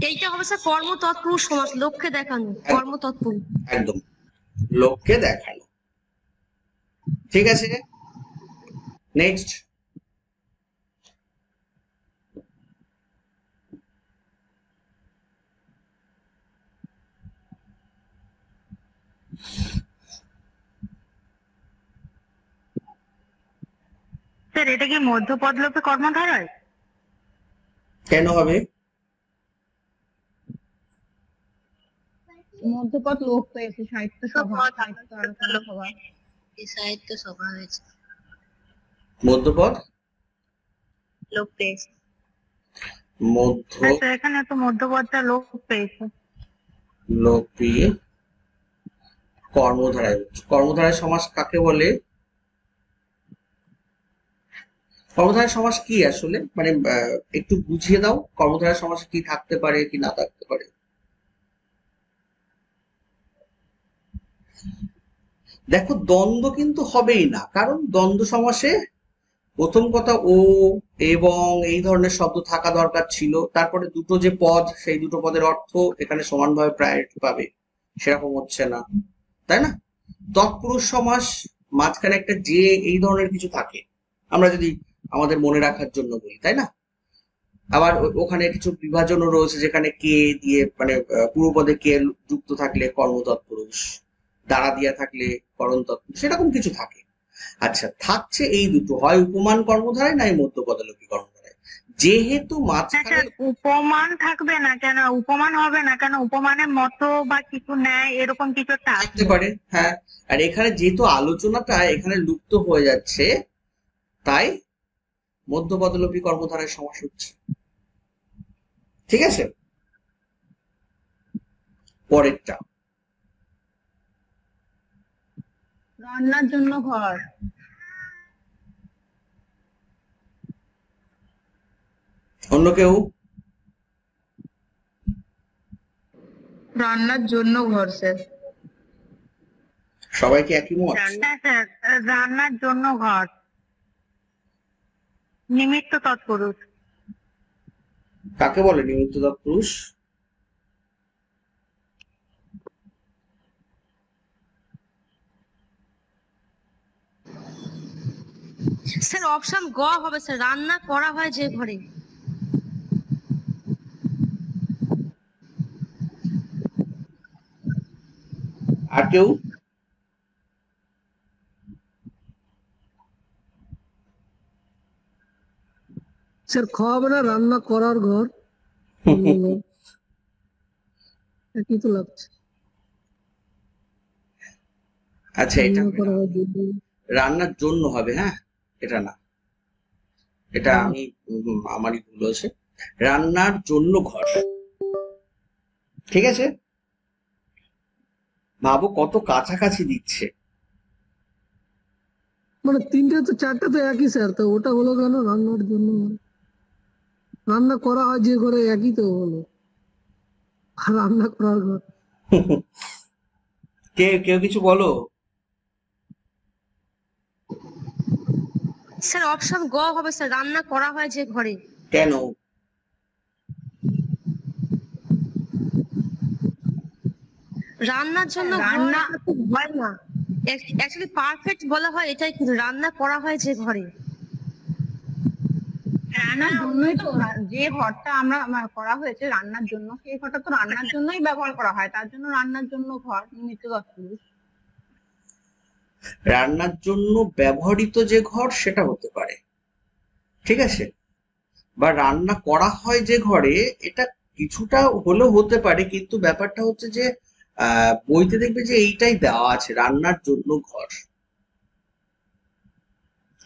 এইটা হবে স্যার কর্ম তৎপুরুষ সমাস, লোককে দেখানো, কর্ম তৎপুরুষ। একদম, লোককে দেখানো। ঠিক আছে, নেক্সট। স্যার এটা কি মধ্যপদ লোপে কর্মধার হয়? কেন হবে? মধ্যপদ লোক পেয়েছে, সাহিত্য সভা, সাহিত্য আলোচনা সভা। সাহিত্য সভা হয়েছে, মধ্যপদ লোক পেয়েছে। মধ্য স্যার এখানে তো মধ্যপদটা লোপ পেয়েছে। লোপী কর্মধারায়। কর্মধারায় সমাস কাকে বলে? কর্মধারায় সমাস কি আসলে, মানে একটু বুঝিয়ে দাও, কর্মধারায় সমাস কি থাকতে পারে কি না থাকতে পারে? দেখো, দ্বন্দ্ব কিন্তু হবেই না, কারণ দ্বন্দ্ব সমাসে প্রথম কথা ও এবং এই ধরনের শব্দ থাকা দরকার ছিল। তারপরে দুটো যে পদ, সেই দুটো পদের অর্থ এখানে সমানভাবে প্রায়োরিটি পাবে, সেরকম হচ্ছে না, তাই না? তৎপুরুষ সমাস মাঝখানে একটা যে এই ধরনের কিছু থাকে, আমরা যদি আমাদের মনে রাখার জন্য বলি, তাই না? আবার ওখানে কিছু বিভাজনও রয়েছে, যেখানে কে দিয়ে মানে পূর্বপদে কে যুক্ত থাকলে কর্ম তৎপুরুষ, দ্বারা দিয়া থাকলে করণ তৎপুরুষ, সেরকম কিছু থাকে। আচ্ছা, থাকছে এই দুটো, হয় উপমান কর্মধারায় নাই মধ্যপদলোপী কর্মধারায়। যেহেতু মাঝখানে উপমান থাকবে না কেন? উপমান হবে না কেন? উপমানের মতো বা কিছু নেয় এরকম কিছু একটা থাকতে পারে, হ্যাঁ। আর এখানে যেহেতু আলোচনাটা এখানে লুপ্ত হয়ে যাচ্ছে, তাই মধ্যপদলোপী কর্মধারায় সমাস হচ্ছে। ঠিক আছে, পরেরটা, রান্নার জন্য ঘর। অন্য কেউ? রান্নার জন্য ঘর স্যার। সবাইকে একই মত? স্যার রান্নার জন্য ঘর, নিমিত্ত তৎপুরুষ। কাকে বলে নিমিত্ত তৎপুরুষ? স্যার অপশন গ হবে স্যার, রান্না করা হয় যে ঘরে। আর কেউ? স্যার খ হবে না, রান্না করার ঘর। একই তো লাগছে। আচ্ছা, এটা রান্না করা হয় যে ঘরে। রান্নার জন্য হবে, হ্যাঁ, এটা না, এটা আমি আমারই ভুল হয়েছে। রান্নার জন্য ঘর, ঠিক আছে। ভাবো কত কাছাকাছি দিচ্ছে। মানে তিনটে তো চারটে তো একই স্যার, তো ওটা হলো কেন রান্নার জন্য? রান্না করা হয় যে ঘরে একই তো হলো, আর রান্না করার ঘর। কেউ কিছু বলো। স্যার অপশন গ হবে স্যার, রান্না করা হয় যে ঘরে। কেন? রান্নার জন্য রান্না হয় না, অ্যাকচুয়ালি পারফেক্ট বলা হয় এটাই, কিন্তু রান্না করা হয় যে ঘরে। রান্নার জন্যই তো যে ঘরটা আমরা করা হয়েছে রান্নার জন্য, সেই ঘরটা তো রান্নার জন্যই ব্যবহার করা হয়, তার জন্য রান্নার জন্য ঘর নিমিত্ত তৎপুরুষ। রান্নার জন্য ব্যবহৃত যে ঘর সেটা হতে পারে, ঠিক আছে, বা রান্না করা হয় যে ঘরে, এটা কিছুটা হলেও হতে পারে, কিন্তু ব্যাপারটা হচ্ছে যে বইতে দেখবে যে এইটাই দেওয়া আছে, রান্নার জন্য ঘর।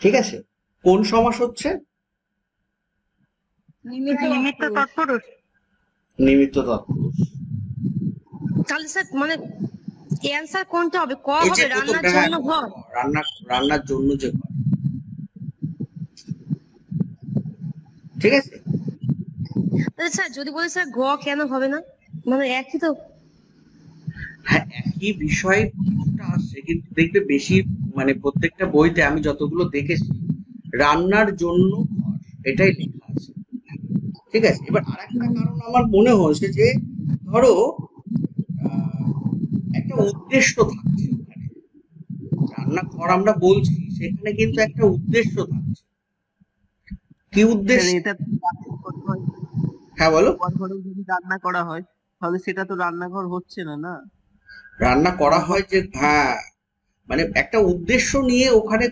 ঠিক আছে, কোন সমাস হচ্ছে? নিমিত্ত তৎপুরুষ। নিমিত্ত তৎপুরুষ। তাহলে স্যার মানে অ্যান্সার কোনটা হবে? ক এই যে হবে, রান্নার প্রথমটা, জন্য ঘর। রান্নার জন্য যে ঘর, ঠিক আছে। তাহলে স্যার যদি বলি স্যার গ কেন হবে না, মানে একই তো। হ্যাঁ, একই বিষয় কিছুটা আসছে, কিন্তু দেখবে বেশি মানে প্রত্যেকটা বইতে আমি যতগুলো দেখেছি রান্নার জন্য ঘর এটাই লেখা আছে, ঠিক আছে। এবার আরেকটা কারণ আমার মনে হয়েছে যে ধরো একটা উদ্দেশ্য থাকছে ওখানে, রান্নাঘর আমরা বলছি সেখানে কিন্তু একটা উদ্দেশ্য থাকছে। কি উদ্দেশ্য? এটা হ্যাঁ বলো। ঘরে যদি রান্না করা হয় তাহলে সেটা তো রান্নাঘর হচ্ছে না, না? রান্না করা হয় যে, হ্যাঁ, মানে একটা উদ্দেশ্য নিয়ে ওখানে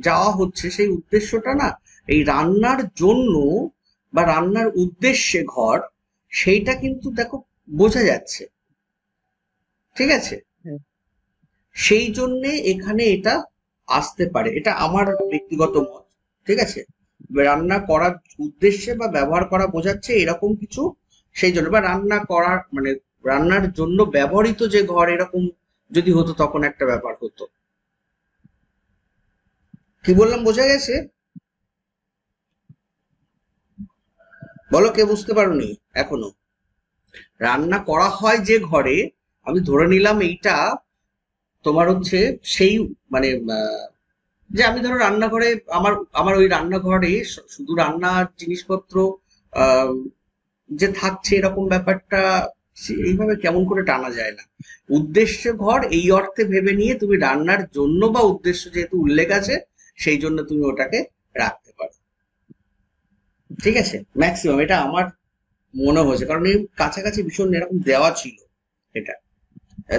যাওয়া হচ্ছে, সেই উদ্দেশ্যটা না এই রান্নার জন্য বা রান্নার উদ্দেশ্যে ঘর, সেইটা কিন্তু দেখো বোঝা যাচ্ছে, ঠিক আছে। হ্যাঁ। সেই জন্যে এখানে এটা আসতে পারে, এটা আমার ব্যক্তিগত মত, ঠিক আছে। রান্না করার উদ্দেশ্যে বা ব্যবহার করা বোঝাচ্ছে এরকম কিছু, সেই জন্য, বা রান্না করার মানে রান্নার জন্য ব্যবহৃত যে ঘর, এরকম যদি হতো তখন একটা ব্যাপার হতো। কি বললাম, বোঝা গেছে? বলো, কে বুঝতে পারোনি এখনো? রান্না করা হয় যে ঘরে, আমি ধরে নিলাম এইটা তোমার হচ্ছে সেই মানে যে আমি ধরো রান্নাঘরে, আমার আমার ওই রান্নাঘরে শুধু রান্নার জিনিসপত্র আহ যে থাকছে এরকম ব্যাপারটা এইভাবে কেমন করে টানা যায় না। উদ্দেশ্য ঘর এই অর্থে ভেবে নিয়ে তুমি রান্নার জন্য বা উদ্দেশ্য যেহেতু উল্লেখ আছে সেই জন্য তুমি ওটাকে রাখতে পারো, ঠিক আছে। ম্যাক্সিমাম এটা আমার মনে হয়েছে, কারণ এই কাছাকাছি ভীষণ এরকম দেওয়া ছিল এটা।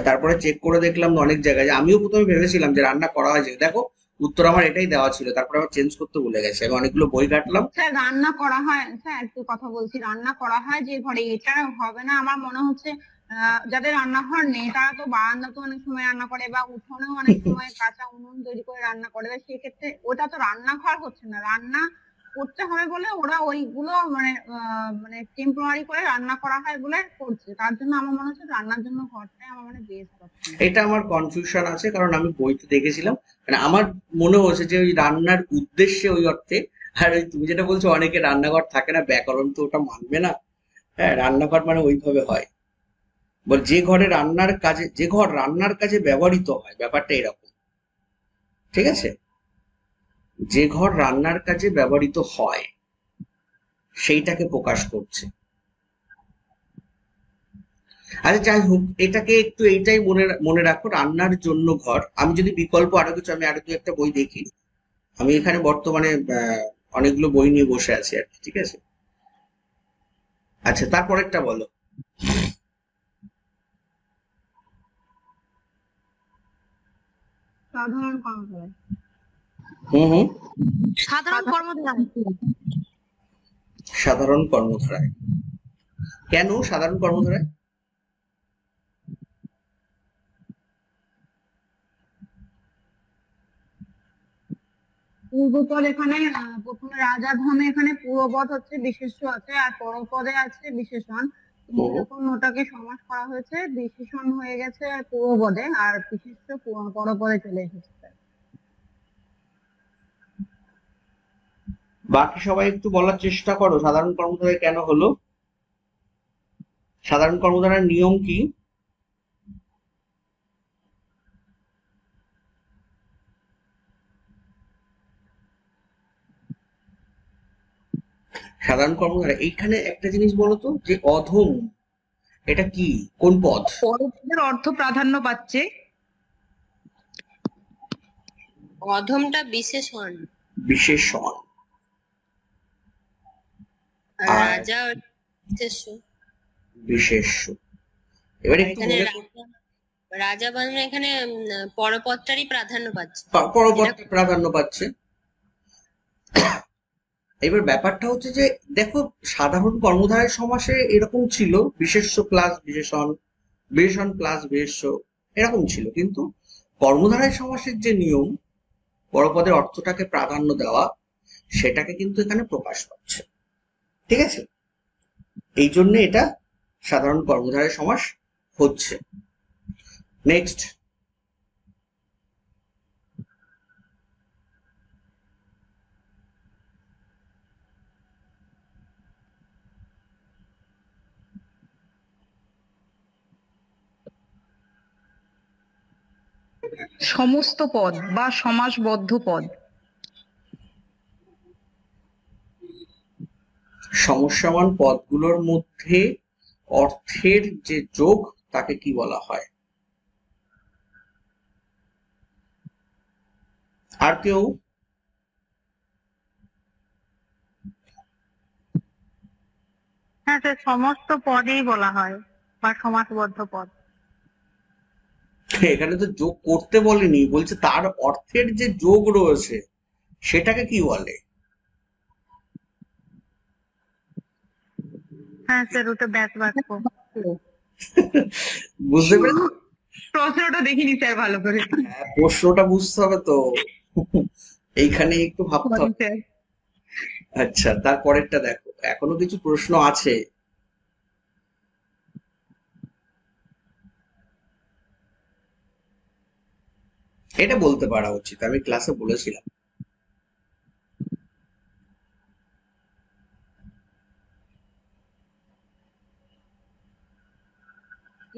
তারপরে চেক করে দেখলাম অনেক জায়গায়, যে আমিও প্রথমে ভেবেছিলাম যে রান্না করা হয় যে, দেখো উত্তর আমার এটাই দেওয়া ছিল, তারপরে আবার চেঞ্জ করতে ভুলে গেছি, আমি অনেকগুলো বই ঘাটলাম। স্যার রান্না করা হয়, স্যার একটু কথা বলছি, রান্না করা হয় যে ঘরে, এটা হবে না আমার মনে হচ্ছে। যাদের রান্নাঘর নেই তারা তো বারান্দাতে অনেক সময় রান্না করে, বা উঠোনেও অনেক সময় কাঁচা উনুন তৈরি করে রান্না করে, সেক্ষেত্রে ওটা তো রান্নাঘর হচ্ছে না। রান্না করতে হবে বলে ওরা ওইগুলো মানে মানে টেম্পোরারি করে রান্না করা হয় বলে করছে, তার জন্য আমার মনে হচ্ছে রান্নার জন্য ঘরটাই আমার মানে বেস্ট অপশন। এটা আমার কনফিউশন আছে, কারণ আমি বইতে দেখেছিলাম, মানে আমার মনে হয়েছে যে ওই রান্নার উদ্দেশ্যে ওই অর্থে। আর ওই তুমি যেটা বলছো অনেকে রান্নাঘর থাকে না, ব্যাকরণ তো ওটা মানবে না। হ্যাঁ, রান্নাঘর মানে ওইভাবে হয়, বল যে ঘরে রান্নার কাজে, যে ঘর রান্নার কাজে ব্যবহৃত হয়, ব্যাপারটা এরকম, ঠিক আছে। যে ঘর রান্নার কাজে ব্যবহৃত হয় সেইটাকে প্রকাশ করছে। আচ্ছা যাই হোক, এটাকে একটু এইটাই মনে রাখো, রান্নার জন্য ঘর। আমি যদি বিকল্প আরো কিছু, আমি আরো দু একটা বই দেখি, আমি এখানে বর্তমানে অনেকগুলো বই নিয়ে বসে আছি আর কি, ঠিক আছে। আচ্ছা, তারপরেরটা বলো। সাধারণ কর্মধারায়। হুম। সাধারণ কর্মধারায়। সাধারণ কর্মধারায়। কেন সাধারণ কর্মধারায়? পূর্বপদ এখানে প্রথমে রাজা ধনে এখানে পূর্বপদ হচ্ছে বিশেষ্য আছে, আর পরপদে আছে বিশেষণ। হুম। এখন ওটাকে সমাস করা হয়েছে, বিশেষণ হয়ে গেছে পূর্বপদে আর বিশেষ্য পরপদে চলে এসেছে স্যার। বাকি সবাই একটু বলার চেষ্টা করো সাধারণ কর্মধারয় কেন হলো, সাধারণ কর্মধারয়ের নিয়ম কি? সাধারণ কর্মধারয় এইখানে একটা জিনিস বলো তো, যে অধম এটা কি, কোন পদ? পরপদের অর্থ প্রাধান্য পাচ্ছে। অধমটা বিশেষণ, বিশেষণ। আর আর রাজা বিশেষ্য। বিশেষ্য। এবার আর একটু এখানে মনে রাজা মানে এখানে পরপদটারই প্রাধান্য পাচ্ছে। পরপদ প্রাধান্য পাচ্ছে। এবার ব্যাপারটা হচ্ছে যে দেখো, সাধারণ কর্মধারয় সমাসে এরকম ছিল, বিশেষ্য প্লাস বিশেষণ, বিশেষণ প্লাস বিশেষ্য, এরকম ছিল। কিন্তু কর্মধারয় সমাসের যে নিয়ম, পরপদের অর্থটাকে প্রাধান্য দেওয়া, সেটাকে কিন্তু এখানে প্রকাশ পাচ্ছে। ঠিক আছে, এই জন্য এটা সাধারণ কর্মধারয় সমাস হচ্ছে। নেক্সট, সমস্ত পদ বা সমাসবদ্ধ পদ। সমস্যাবান পদগুলোর মধ্যে অর্থের যে যোগ তাকে কি বলা হয়? আর কেউ? হ্যাঁ স্যার, সমস্ত পদেই বলা হয় বা সমাসবদ্ধ পদ। এখানে তো যোগ করতে বলেনি, বলছে তার অর্থের যে যোগ রয়েছে সেটাকে কি বলে? হ্যাঁ স্যার, ওটা ব্যাস বাক্য। বুঝতে পেরেছো? প্রশ্নটা দেখিনি স্যার ভালো করে। হ্যাঁ, প্রশ্নটা বুঝতে হবে তো, এইখানে একটু ভাবতে সরি হবে। স্যার। আচ্ছা, তারপরেরটা দেখো, এখনো কিছু প্রশ্ন আছে। এটা বলতে পারা উচিত, আমি ক্লাসে বলেছিলাম।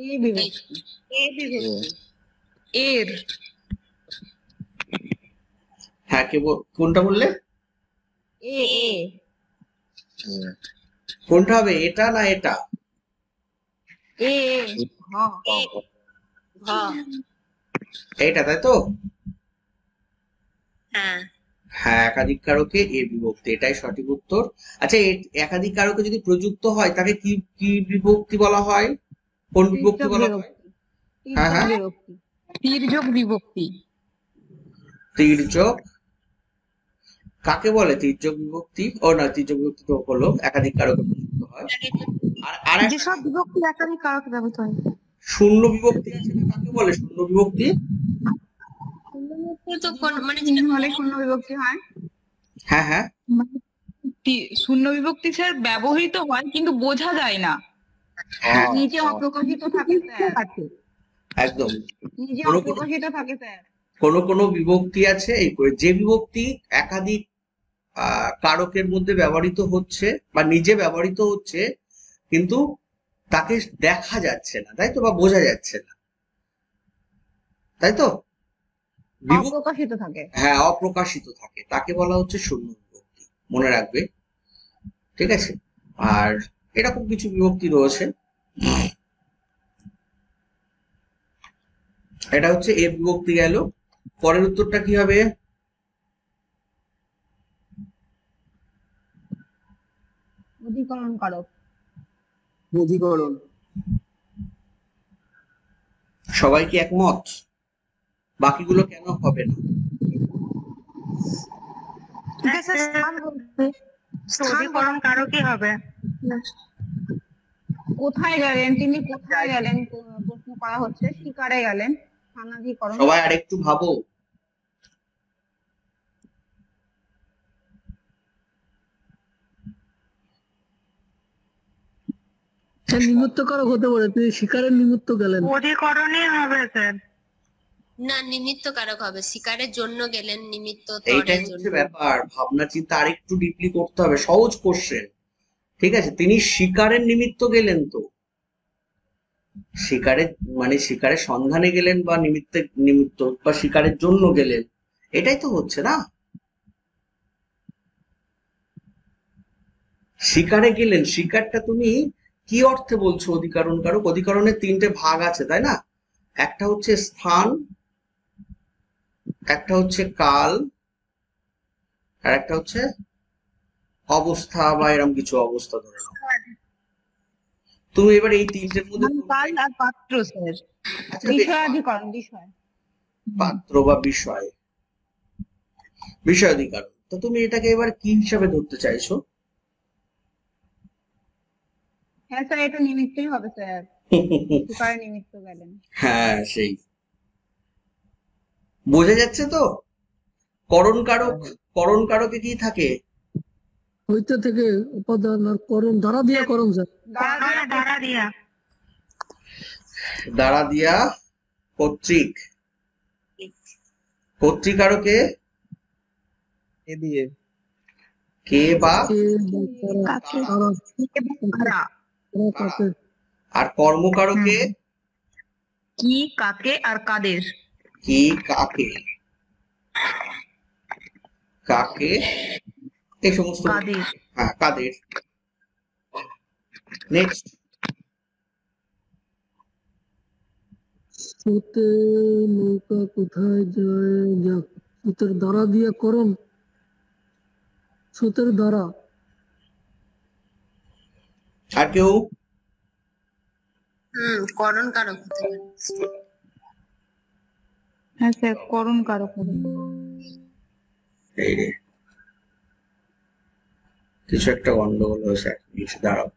এ বিভক্তি। এ বিভক্তি। এর হ্যাঁ, কোনটা বললে? এ এ কোনটা হবে, এটা না এটা? এ হ এ ভ। এটা, তাই তো? হ্যাঁ, হ্যাঁ, একাধিক কারকে এ বিভক্তি, এটাই সঠিক উত্তর। আচ্ছা, একাধিক কারকে যদি প্রযুক্ত হয় তাকে কি কি বিভক্তি বলা হয়, কোন বিভক্তি তির্যক বলা হয়? বিভক্তি। হ্যাঁ তির্যক হ্যাঁ, বিভক্তি। তির্যক বিভক্তি। তির্যক। কাকে বলে তির্যক বিভক্তি? ও না, তির্যক বিভক্তি তো হলো একাধিক কারকে প্রযুক্ত হয়। আর আরেকটা যেসব বিভক্তি একাধিক কারকে ব্যবহৃত হয়। শূন্য বিভক্তি আছে না, কাকে বলে শূন্য বিভক্তি? তো মানে চিহ্ন হলে শূন্য বিভক্তি হয়। হ্যাঁ হ্যাঁ, শূন্য বিভক্তি স্যার ব্যবহৃত হয় কিন্তু বোঝা যায় না। নিচে অপ্রকাশিত থাকে স্যার। একদম। নিজে কোনো কোনো অপ্রকাশিত থাকে স্যার। কোনো বিভক্তি আছে, এই যে বিভক্তি একাধিক কারকের মধ্যে ব্যবহৃত হচ্ছে বা নিজে ব্যবহৃত হচ্ছে, কিন্তু তাকে দেখা যাচ্ছে না, তাই তো, বা বোঝা যাচ্ছে না, তাই তো? অপ্রকাশিত থাকে। হ্যাঁ, অপ্রকাশিত থাকে, তাকে বলা হচ্ছে শূন্য বিভক্তি, মনে রাখবে। ঠিক আছে, আর এরকম কিছু বিভক্তি রয়েছে। এটা হচ্ছে এ বিভক্তি গেল। পরের উত্তরটা কি হবে? অধিকরণ কারক। অধিকরণ। সবাই কি একমত? বাকিগুলো কেন হবে না? ঠিক আছে, স্থান বলতে অধিকরণ কারকই হবে। কোথায় গেলেন তিনি, কোথায় গেলেন প্রশ্ন করা হচ্ছে। শিকারে গেলেন, স্থানাধিকরণ। সবাই আরেকটু ভাবো। হ্যাঁ, নিমিত্তকারক হতে পারে, তিনি শিকারের নিমিত্ত গেলেন। অধিকরণই হবে স্যার। না, নিমিত্ত কারক হবে, শিকারের জন্য গেলেন, নিমিত্ত এইটাই তরের হচ্ছে জন্য। ব্যাপার, ভাবনা চিন্তা আরেকটু ডিপলি করতে হবে। সহজ কোশ্চেন, ঠিক আছে? তিনি শিকারের নিমিত্ত গেলেন, তো শিকারের মানে শিকারের সন্ধানে গেলেন বা নিমিত্ত বা শিকারের জন্য গেলেন, এটাই তো হচ্ছে না। শিকারে গেলেন, শিকারটা তুমি কি অর্থে বলছো? অধিকরণ কারক, অধিকরণের তিনটে ভাগ আছে, তাই না? একটা হচ্ছে স্থান, একটা হচ্ছে কাল, আর একটা হচ্ছে অবস্থা বা এরকম কিছু অবস্থা ধরে নাও। তুমি এবার এই তিনটের মধ্যে কাল আর পাত্র স্যার। আচ্ছা, বেশ, বিষয়াধিকরণ, বিষয়। পাত্র বা বিষয়, বিষয় অধিকরণ। তো তুমি এটাকে এবার কি হিসাবে ধরতে চাইছো? হ্যাঁ স্যার, এটা নিমিত্তই হবে স্যার, শিকারের নিমিত্ত গেলেন। হ্যাঁ, সেই বোঝা যাচ্ছে তো। করণ কারক, করণ কারকে কি থাকে? হইতে থেকে উপাদান আর করণ, দ্বারা দিয়া করণ স্যার। দ্বারা দিয়া। দ্বারা দিয়া কর্তৃক, কর্তৃকারকে এ দিয়ে কে বা কে বা তারা, তারা, কাকে। আর কর্মকারকে কি, কাকে আর কাদের। কি, কাকে, কাকে, এই সমস্ত। কাদের। হ্যাঁ, কাদের। নেক্সট, স্রোতে নৌকা কোথায় যায়, যাক, স্রোতের দ্বারা দিয়া করণ, স্রোতের দ্বারা। আর কেউ? করণ কারক হতে পারে। হ্যাঁ স্যার, করণ কারক হবে। এই রে, কিছু একটা গন্ডগোল হয়েছে, কিছু দাঁড়াও।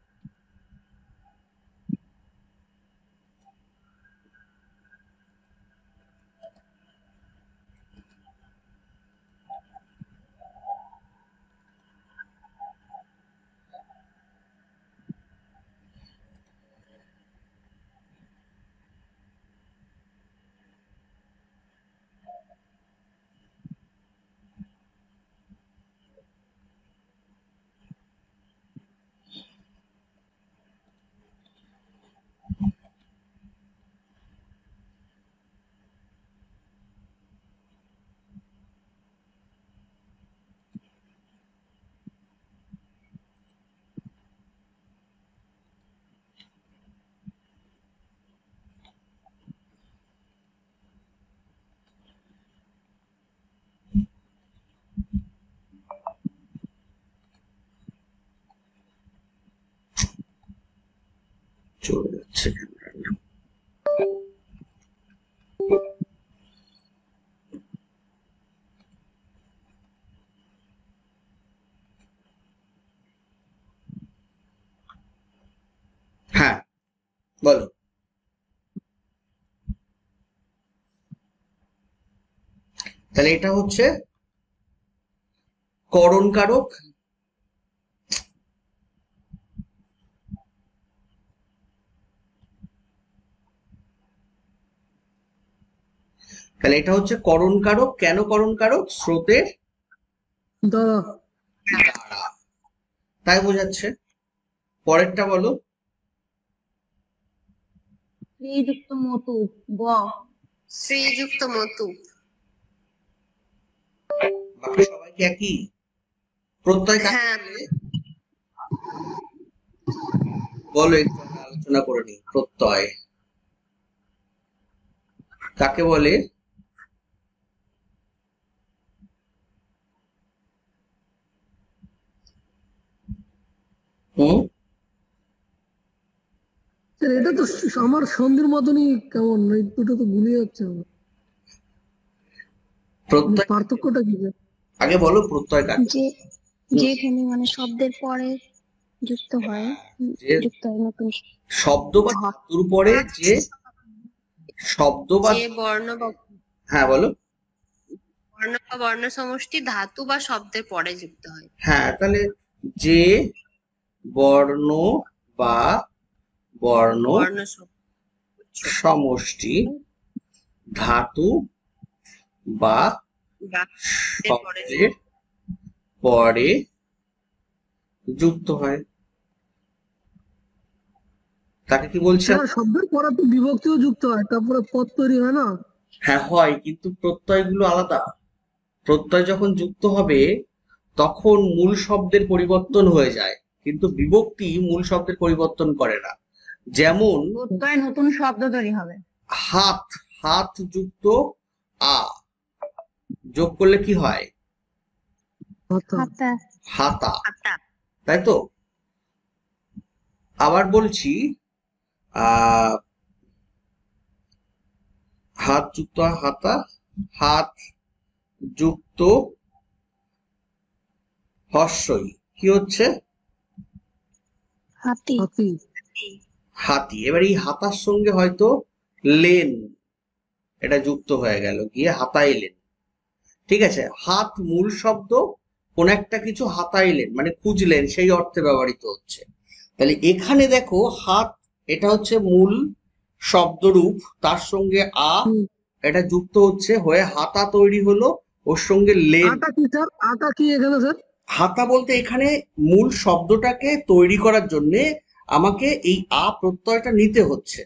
চলে যাচ্ছে ক্যামেরা। হ্যাঁ, বলো। তাহলে এটা হচ্ছে করণ কারক, তাহলে এটা হচ্ছে করণ কারক। কেন করণ কারক? স্রোতের দ্বারা। দ্বারা, তাই বোঝাচ্ছে। পরেরটা বলো। শ্রীযুক্ত মতু, গ। শ্রীযুক্ত মতু। বাকি সবাই কি একই? প্রত্যয় কাকে হ্যাঁ। বলে? বলো, একটু আমরা আলোচনা করে নিই। প্রত্যয় কাকে বলে? এটা তো আমার সন্ধির মতনই, কেমন এই দুটো তো গুলিয়ে যাচ্ছে আমার। প্রত্যয় পার্থক্যটা কি? আগে বলো, প্রত্যয় কাকে? যে যেখানে মানে শব্দের পরে যুক্ত হয়, যুক্ত হয় নতুন শব্দ বা ধাতুর পরে যে শব্দ বা যে বর্ণ বা হ্যাঁ বলো। বর্ণ বা বর্ণ সমষ্টি ধাতু বা শব্দের পরে যুক্ত হয়। হ্যাঁ, তাহলে যে বর্ণ বা বর্ণ বর্ণ সমষ্টি ধাতু বা বা শব্দের পরে যুক্ত হয়। তাকে কি বলছে? স্যার শব্দের পরে তো বিভক্তিও যুক্ত হয়, তারপরে পদ তৈরি হয় না? হ্যাঁ হয়, কিন্তু প্রত্যয়গুলো আলাদা। প্রত্যয় যখন যুক্ত হবে তখন মূল শব্দের পরিবর্তন হয়ে যায়, কিন্তু বিভক্তি মূল শব্দের পরিবর্তন করে না। যেমন প্রত্যয় নতুন শব্দ তৈরি হবে। হাত, হাত যুক্ত আ যোগ করলে কি হয়? হাতা। হাতা, হাতা। তাই তো? আবার বলছি হাত যুক্ত হাতা, হাত যুক্ত হর্ষই কি হচ্ছে? হাতি। হাতি। হাতি। এবার এই হাতার সঙ্গে হয়তো লেন এটা যুক্ত হয়ে গেল, গিয়ে হাতাইলেন। ঠিক আছে, হাত মূল শব্দ, কোন একটা কিছু হাতাইলেন মানে খুঁজলেন, সেই অর্থে ব্যবহৃত হচ্ছে। তাহলে এখানে দেখো হাত এটা হচ্ছে মূল শব্দরূপ, তার সঙ্গে আ এটা যুক্ত হচ্ছে, হয়ে হাতা তৈরি হলো, ওর সঙ্গে লেন। আটা কি স্যার? আটা কি এখানে স্যার? হাতা বলতে এখানে মূল শব্দটাকে তৈরি করার জন্য আমাকে এই আ প্রত্যয়টা নিতে হচ্ছে।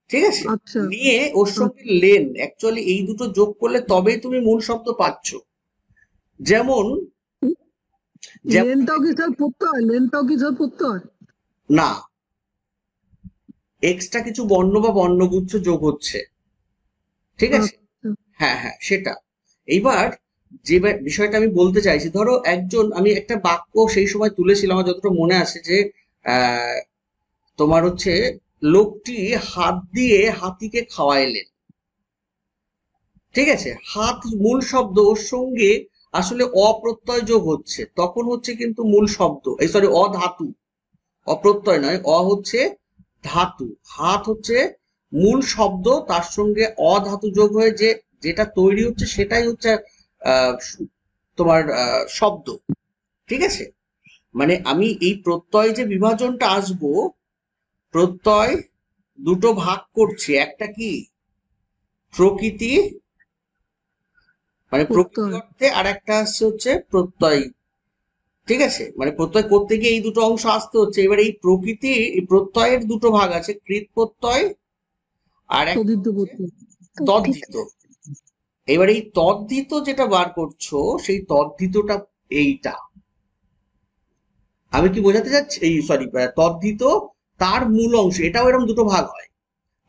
ঠিক আছে, আচ্ছা। নিয়ে ওর সঙ্গে লেন, অ্যাকচুয়ালি এই দুটো যোগ করলে তবেই তুমি মূল শব্দ পাচ্ছ। যেমন লেনটাও কি স্যার প্রত্যয়? লেনটাও কি স্যার প্রত্যয়? না, এক্সট্রা কিছু বর্ণ বা বর্ণগুচ্ছ যোগ হচ্ছে। ঠিক আছে, হ্যাঁ হ্যাঁ সেটা। এইবার যে বিষয়টা আমি বলতে চাইছি, ধরো একজন, আমি একটা বাক্য সেই সময় তুলেছিলাম, আমার যতটা মনে আছে, যে তোমার হচ্ছে লোকটি হাত দিয়ে হাতিকে খাওয়াইলেন। ঠিক আছে, হাত মূল শব্দ, ওর সঙ্গে আসলে অপ্রত্যয় যোগ হচ্ছে, তখন হচ্ছে কিন্তু মূল শব্দ, এই সরি অধাতু, অপ্রত্যয় নয়, অ হচ্ছে ধাতু, হাত হচ্ছে মূল শব্দ, তার সঙ্গে অধাতু যোগ হয়ে যে যেটা তৈরি হচ্ছে সেটাই হচ্ছে তোমার শব্দ। ঠিক আছে, মানে আমি এই প্রত্যয় যে বিভাজনটা আসবো, প্রত্যয় দুটো ভাগ করছে, একটা কি প্রকৃতি মানে প্রকৃতি অর্থে, আর একটা আসছে হচ্ছে প্রত্যয়। ঠিক আছে, মানে প্রত্যয় করতে গিয়ে এই দুটো অংশ আসতে হচ্ছে। এবার এই প্রকৃতি, এই প্রত্যয়ের দুটো ভাগ আছে, কৃত প্রত্যয় আর তদ্ধিত। এবার এই তদ্ধিত যেটা বার করছো, সেই তদ্ধিতটা এইটা, আমি কি বোঝাতে যাচ্ছি? এই সরি, তদ্ধিত তার মূল অংশ, এটাও এরকম দুটো ভাগ হয়,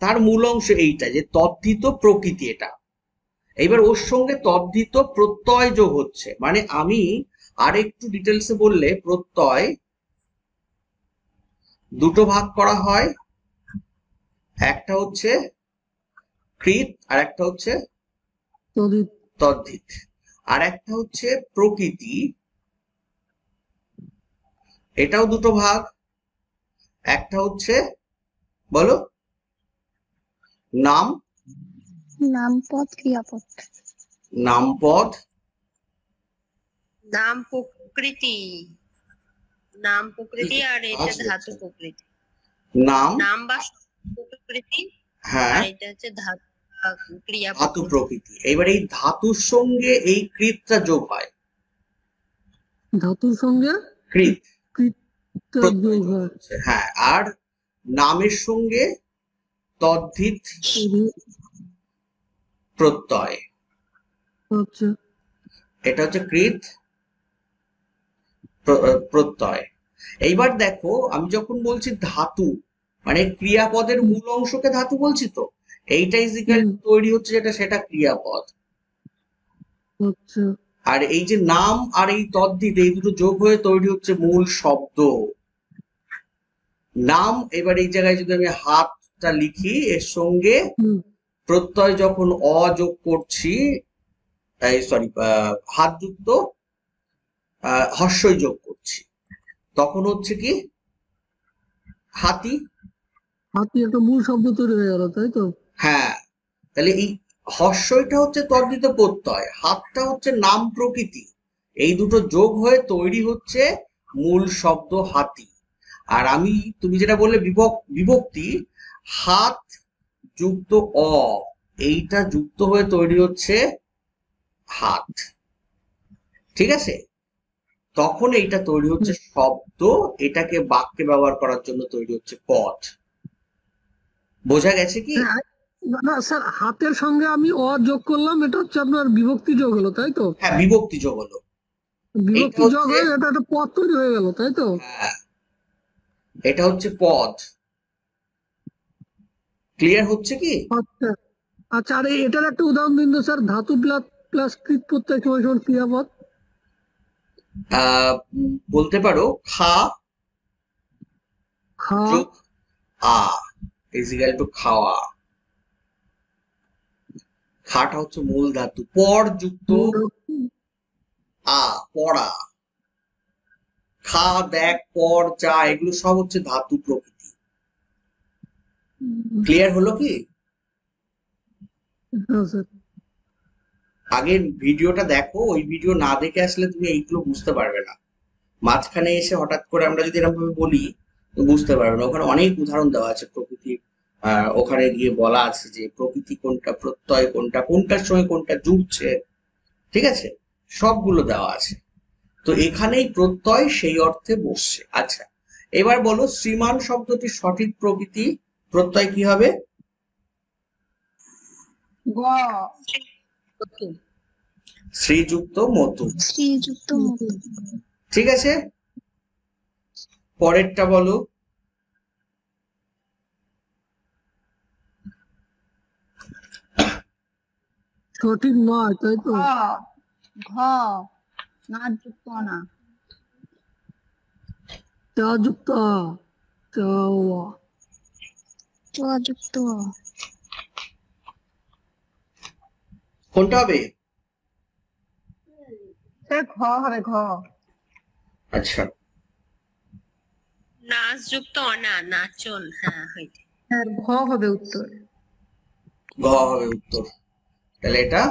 তার মূল অংশ এইটা, যে তদ্ধিত প্রকৃতি এটা। এবার ওর সঙ্গে তদ্ধিত প্রত্যয় যোগ হচ্ছে, মানে আমি আর একটু ডিটেলসে বললে, প্রত্যয় দুটো ভাগ করা হয়, একটা হচ্ছে কৃত আর একটা হচ্ছে তদ্ধিত, আর একটা হচ্ছে প্রকৃতি, এটাও দুটো ভাগ, একটা হচ্ছে বলো নাম, নামপদ, ক্রিয়াপদ। নামপদ, নাম প্রকৃতি, নাম প্রকৃতি, আর এটা ধাতু প্রকৃতি। নাম নাম বা প্রকৃতি, হ্যাঁ, আর এটা হচ্ছে ধাতু ক্রিয়া ধাতু প্রকৃতি। এবার এই ধাতুর সঙ্গে এই কৃতটা যোগ হয়, ধাতুর সঙ্গে কৃত যোগ হয়, হ্যাঁ, আর নামের সঙ্গে তদ্ধিত প্রত্যয়, আচ্ছা, এটা হচ্ছে কৃত প্রত্যয়। এইবার দেখো, আমি যখন বলছি ধাতু, মানে ক্রিয়াপদের মূল অংশকে ধাতু বলছি, তো এইটা ইজিক্যাল তৈরি হচ্ছে যেটা, সেটা ক্রিয়াপদ। আচ্ছা, আর এই যে নাম আর এই তদ্ধিত, এই দুটো যোগ হয়ে তৈরি হচ্ছে মূল শব্দ নাম। এবার এই জায়গায় যদি আমি হাতটা লিখি, এর সঙ্গে প্রত্যয় যখন অ যোগ করছি, সরি হাত যুক্ত হর্ষই যোগ করছি, তখন হচ্ছে কি হাতি। হাতি একটা মূল শব্দ তৈরি হয়ে গেল, তাই তো? হ্যাঁ, তাহলে এই হর্ষইটা হচ্ছে তদ্ধিত প্রত্যয়, হাতটা হচ্ছে নাম প্রকৃতি, এই দুটো যোগ হয়ে তৈরি হচ্ছে মূল শব্দ হাতি। আর আমি, তুমি যেটা বললে বিভক্তি, হাত যুক্ত অ, এইটা যুক্ত হয়ে তৈরি হচ্ছে হাত, ঠিক আছে? তখন এইটা তৈরি হচ্ছে শব্দ, এটাকে বাক্যে ব্যবহার করার জন্য তৈরি হচ্ছে পদ। বোঝা গেছে কি? না স্যার, হাতের সঙ্গে আমি অ যোগ করলাম, এটা হচ্ছে আপনার বিভক্তি যোগ হলো, তাই তো? হ্যাঁ, বিভক্তি যোগ হলো। বিভক্তি যোগ হয়ে এটা একটা পদ তৈরি হয়ে গেল, তাই তো? হ্যাঁ, এটা হচ্ছে পদ। ক্লিয়ার হচ্ছে কি? আচ্ছা আচ্ছা, আর এটার একটা উদাহরণ দিন তো স্যার, ধাতু প্লাস প্লাস কৃত প্রত্যয় সময় সময় ক্রিয়াপদ। বলতে পারো খা খা যোগ আ ইজিক্যাল টু খাওয়া। খাটা হচ্ছে মূল ধাতু, পর যুক্ত আ, পড়া। খা, দেখ, পর, যা, এগুলো সব হচ্ছে ধাতু প্রকৃতি। ক্লিয়ার হলো কি? হ্যাঁ স্যার। আগে ভিডিওটা দেখো, ওই ভিডিও না দেখে আসলে তুমি এইগুলো বুঝতে পারবে না। মাঝখানে এসে হঠাৎ করে আমরা যদি এরকম ভাবে বলি, তুমি বুঝতে পারবে না। ওখানে অনেক উদাহরণ দেওয়া আছে প্রকৃতির, ওখানে গিয়ে বলা আছে যে প্রকৃতি কোনটা, প্রত্যয় কোনটা, কোনটার সঙ্গে কোনটা জুড়ছে, ঠিক আছে? সবগুলো দেওয়া আছে। তো এখানেই প্রত্যয় সেই অর্থে বসছে। আচ্ছা, এবার বলো শ্রীমান শব্দটির সঠিক প্রকৃতি প্রত্যয় কি হবে? গ শ্রীযুক্ত মতু। শ্রীযুক্ত মতু। ঠিক আছে, পরেরটা বলো। সঠিক নয়, তাই তো? ঘ না যুক্ত না। চা যুক্ত আ, চাওয়া। চ যুক্ত অ। কোনটা হবে? স্যার ঘ হবে, ঘ। আচ্ছা, নাচ যুক্ত অনা, নাচন। হ্যাঁ, হয়েছে। স্যার ঘ হবে উত্তর। ঘ হবে উত্তর। তাহলে এটা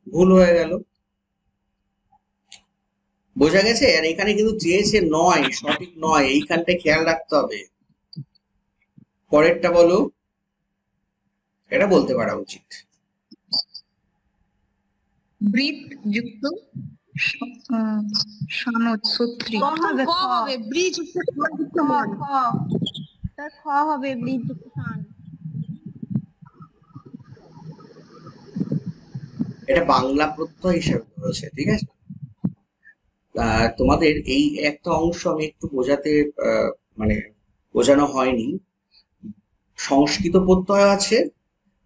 ভুল হয়ে গেল। বোঝা গেছে? আর এখানে কিন্তু চেয়েছে নয়, সঠিক নয়, এইখানটায় খেয়াল রাখতে হবে। পরেরটা বলো, এটা বলতে পারা উচিত। বৃত যুক্ত সানদ সত্রী। হবে, খ হবে, ব্রি যুক্ত খ যুক্ত মান। খ স্যার খ হবে, ব্রিজ যুক্ত সান। এটা বাংলা প্রত্যয় হিসেবে রয়েছে, ঠিক আছে? তোমাদের এই একটা অংশ আমি একটু বোঝাতে, মানে বোঝানো হয়নি। সংস্কৃত প্রত্যয় আছে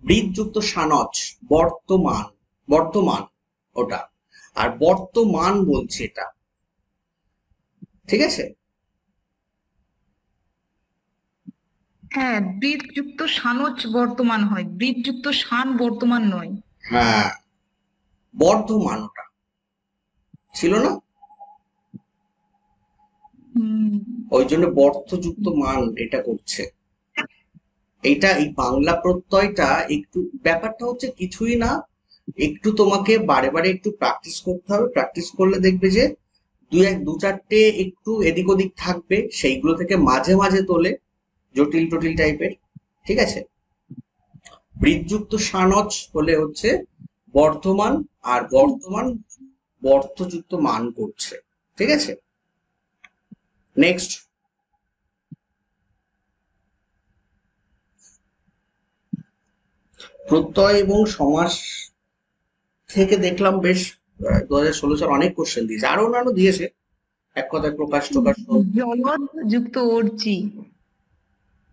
বৃদ্ধযুক্ত সানচ, বর্তমান, বর্তমান ওটা, আর বর্তমান বলছে এটা, ঠিক আছে? হ্যাঁ, বৃত যুক্ত সানচ বর্তমান হয়, বৃত যুক্ত শান বর্তমান নয়। হ্যাঁ, বর্ধমান ওটা ছিল না, ওই জন্য বর্তযুক্ত মান এটা করছে। এইটা, এই বাংলা প্রত্যয়টা একটু, ব্যাপারটা হচ্ছে কিছুই না, একটু তোমাকে বারে বারে একটু প্র্যাকটিস করতে হবে। প্র্যাকটিস করলে দেখবে যে দু চারটে একটু এদিক ওদিক থাকবে, সেইগুলো থেকে মাঝে মাঝে তোলে জটিল টটিল টাইপের, ঠিক আছে? বৃদ্ধযুক্ত সানচ হলে হচ্ছে বর্ধমান, আর বর্তমান বর্তযুক্ত মান করছে, ঠিক আছে? নেক্সট, প্রত্যয় এবং সমাস থেকে দেখলাম বেশ 2016 সাল অনেক কোশ্চেন দিয়েছে, আরো অন্যান্য দিয়েছে, এক কথায় প্রকাশ টোকাশ। জলদ যুক্ত অর্চি।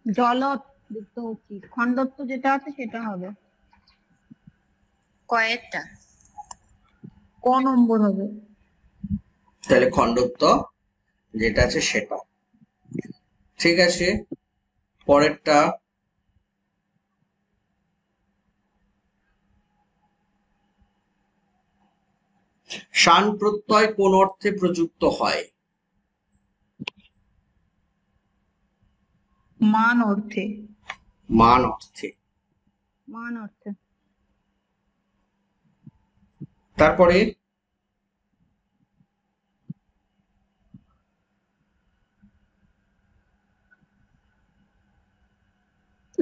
জলত যুক্ত উচিত, খণ্ডত্ব যেটা আছে সেটা হবে। কয়েকটা ক নম্বর হবে। তাহলে খণ্ডত্ব যেটা আছে সেটা, ঠিক আছে? পরেরটা, শান প্রত্যয় কোন অর্থে প্রযুক্ত হয়? মান অর্থে। মান অর্থে। মান অর্থে। তারপরে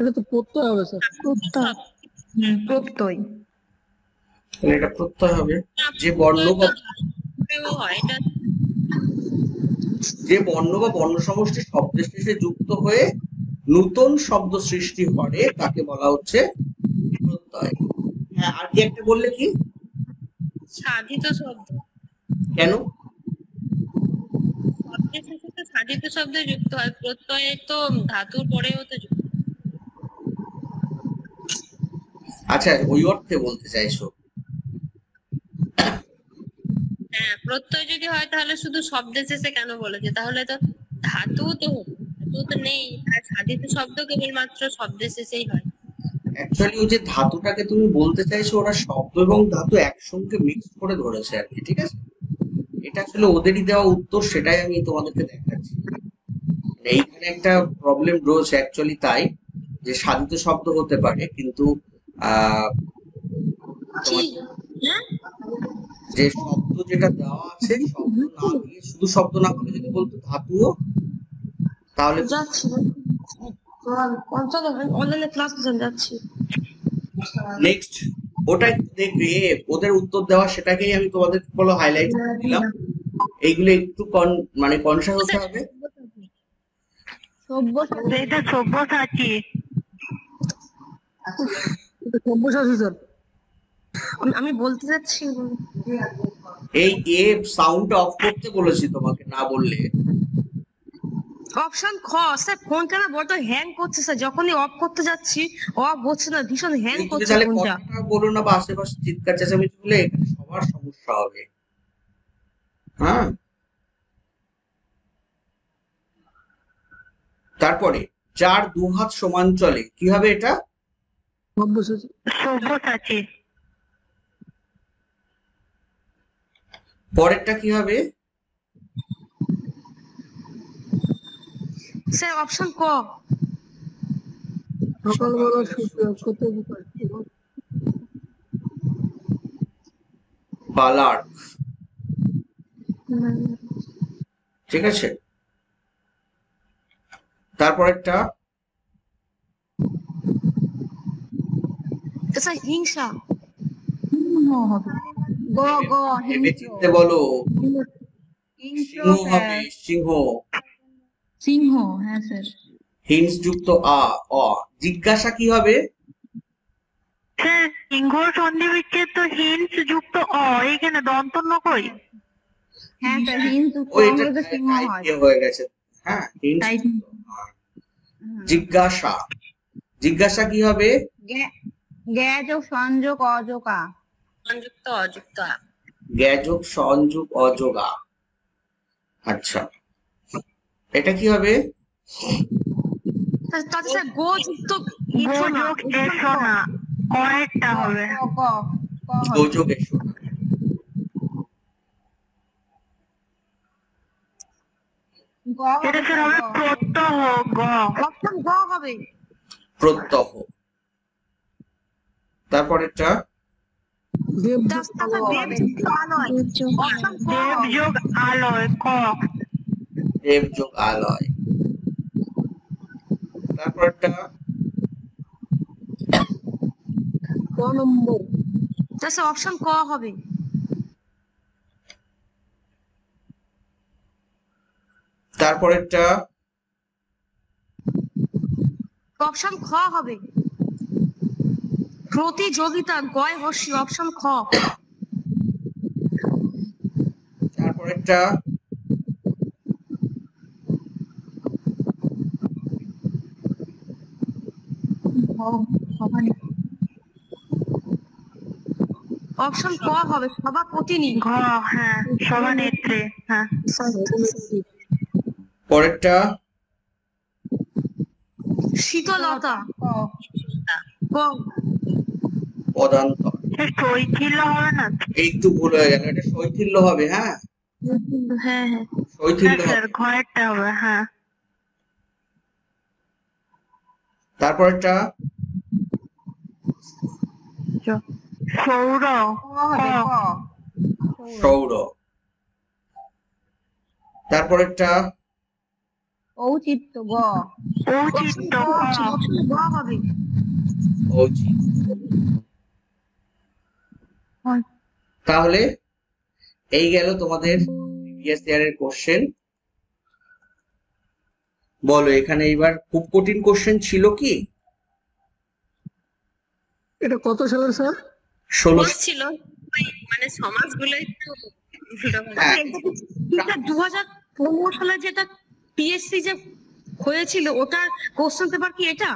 এটা তো প্রত্যয় হবে স্যার। প্রত্যয়। প্রত্যয়। তাহলে এটা প্রত্যয় হবে। যে বর্ণ বা হয় এটা যে বর্ণ বা বর্ণ সমষ্টি শব্দের শেষে যুক্ত হয়ে নতুন শব্দ সৃষ্টি করে তাকে বলা হচ্ছে প্রত্যয়। হ্যাঁ, আর কি একটা বললে কি? সাধিত শব্দ। কেন? শব্দের শেষে তো সাধিত শব্দ যুক্ত হয়, প্রত্যয়ে তো ধাতুর পরেও তো যুক্ত। আচ্ছা, ওই অর্থে বলতে চাইছো? হ্যাঁ, প্রত্যয় যদি হয় তাহলে শুধু শব্দের শেষে কেন বলেছে? তাহলে তো ধাতু তো নেই, আর সাধিত শব্দ কেবলমাত্র শব্দের শেষেই হয়। অ্যাকচুয়ালি ওই যে ধাতুটাকে তুমি বলতে চাইছো, ওরা শব্দ এবং ধাতু একসঙ্গে মিক্স করে ধরেছে আর কি, ঠিক আছে? এটা আসলে ওদেরই দেওয়া উত্তর, সেটাই আমি তোমাদেরকে দেখাচ্ছি। এইখানে একটা প্রবলেম রয়েছে অ্যাকচুয়ালি, তাই যে সাধিত শব্দ হতে পারে, কিন্তু যে শব্দ যেটা দেওয়া আছে, শব্দ না দিয়ে শুধু শব্দ না বলে যদি বলতো ধাতুও, তাহলে যাচ্ছি অনলাইনে ক্লাস যাচ্ছি। নেক্সট ওটা একটু দেখবে, ওদের উত্তর দেওয়া, সেটাকেই আমি তোমাদের বলো হাইলাইট দিলাম। এইগুলো একটু মানে কনসাস হতে হবে। এটা সব্যসাচী। সব্যসাচী স্যার। আমি বলতে যাচ্ছি, এই সাউন্ডটা অফ করতে বলেছি তোমাকে, না বললে। অপশন খ স্যার। ফোনটা না বড় হ্যাং করছে স্যার, যখনই অফ করতে যাচ্ছি অফ হচ্ছে না, ভীষণ হ্যাং করছে তাহলে ফোনটা। কথাটা বলো না, বা আশেপাশে চিৎকার চেঁচামেচি করলে এখানে সবার সমস্যা হবে। হ্যাঁ, তারপরে যার দুহাত সমান চলে, কি হবে এটা? সব্যসাচী। পরেরটা কি হবে? স্যার অপশন ক। সকালবেলা বালার্ক, ঠিক আছে? তারপরেরটা স্যার হিংসা। ভেবে চিনতে বলো। সিংহ হবে, সিংহ। সিংহ, হ্যাঁ স্যার। হিংস যুক্ত অ। জিজ্ঞাসা কি হবে? স্যার সিংহ সন্ধি বিচ্ছেদ তো হিংস যুক্ত অ, এখানে দন্ত ন কই? হ্যাঁ স্যার, হিংস যুক্ত ওই হলে তো সিংহ হয়। হয়ে গেছে। হ্যাঁ, হিংস যুক্ত অ। জিজ্ঞাসা, জিজ্ঞাসা কি হবে? জ্ঞাযোগ সংযোগ অযোগা। সংযুক্ত অযুক্ত আ। জ্ঞাযোগ সংযোগ অযোগা। আচ্ছা, এটা কি হবে? তাতে স্যার গো যুক্ত গোযোগ এসো না, কয়েকটা হবে। গোযোগ এসো না। এটা স্যার হবে প্রত্যহ, গ। অপশন গ হবে। প্রত্যহ। তারপরেরটা দেবযোগ আলয়, ক। দেবযোগ আলয়। তারপরেরটা ক নম্বর। স্যার অপশন ক হবে। তারপরেরটা অপশন খ হবে। প্রতিযোগিতা, গয় হর্ষি, অপশন খ। তারপরেরটা অপশন ক হবে, সভাপতিনি। ঘ, হ্যাঁ সভানেত্রী, হ্যাঁ। পরেরটা শীতলতা, ক। পদান্তর। শৈথিল্য হবে না? একটু ভুল হয়ে গেল, এটা শৈথিল্য হবে। হ্যাঁ, হ্যাঁ হ্যাঁ শৈথিল্য হবে। স্যার ঘয়েরটা হবে, হ্যাঁ। তারপরেরটা সৌর, সৌর। তারপরেরটা ঔচিত্য গ ঔচিত্য গ হবে। অজিত। তাহলে এই গেল তোমাদের প্রিভিয়াস ইয়ারের কোশ্চেন। বলো এখানে এবার খুব কঠিন কোশ্চেন ছিল কি? এটা কত সালের স্যার? 16 ছিল মানে সমাজগুলো একটু হ্যাঁ, এটা 2015 সালে যেটা পিএসসি যে হয়েছিল ওটার কোশ্চেন পেপার কি এটা?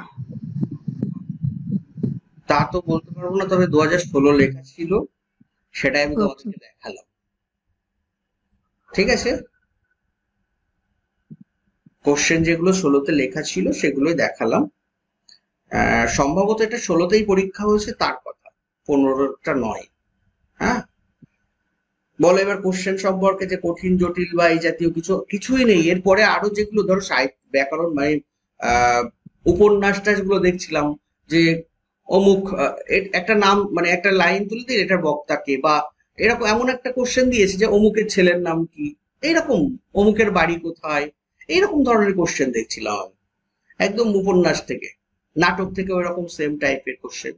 তা তো বলতে পারবো না, তবে 2016 লেখা ছিল, সেটাই আমি তোমাদেরকে দেখালাম। ঠিক আছে, কোশ্চেন যেগুলো 16তে লেখা ছিল সেগুলোই দেখালাম। সম্ভবত এটা 16তেই পরীক্ষা হয়েছে তার কথা, 15টা নয়। হ্যাঁ, বলো এবার কোশ্চেন সম্পর্কে যে কঠিন জটিল বা এই জাতীয় কিছুই নেই। এরপরে আরো যেগুলো ধরো সাহিত্য ব্যাকরণ মানে উপন্যাসটা যেগুলো দেখছিলাম যে অমুক একটা নাম মানে একটা লাইন তুলে দিন এটার বক্তাকে, বা এরকম এমন একটা কোশ্চেন দিয়েছে যে অমুকের ছেলের নাম কি, এইরকম অমুকের বাড়ি কোথায়, এইরকম ধরনের কোশ্চেন দেখছিলাম আমি একদম উপন্যাস থেকে, নাটক থেকে ওইরকম সেম টাইপের কোশ্চেন।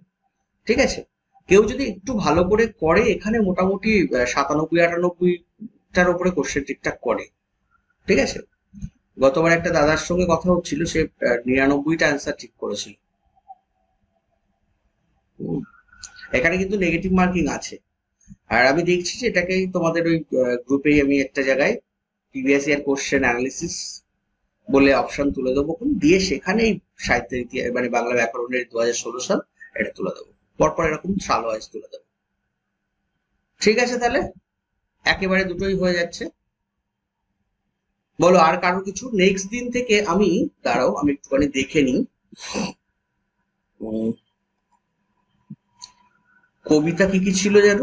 ঠিক আছে, কেউ যদি একটু ভালো করে করে এখানে মোটামুটি 97-98টার উপরে কোশ্চেন ঠিকঠাক করে। ঠিক আছে, গতবার একটা দাদার সঙ্গে কথা হচ্ছিল, সে 99টা অ্যান্সার ঠিক করেছিল। এখানে কিন্তু নেগেটিভ মার্কিং আছে। আর আমি দেখছি যে এটাকেই তোমাদের ওই গ্রুপেই আমি একটা জায়গায় প্রিভিয়াস ইয়ার কোশ্চেন অ্যানালিসিস বলে অপশন তুলে দেবো, দিয়ে সেখানে এই সাহিত্যের ইতিহাস মানে বাংলা ব্যাকরণের 2016 সাল এটা তুলে দেবো, পরপর এরকম সাল ওয়াইজ তুলে দেবো। ঠিক আছে, তাহলে একেবারে দুটোই হয়ে যাচ্ছে। বলো আর কারো কিছু? নেক্সট দিন থেকে আমি দাঁড়াও আমি একটুখানি দেখে নিই কবিতা কি কি ছিল যেন।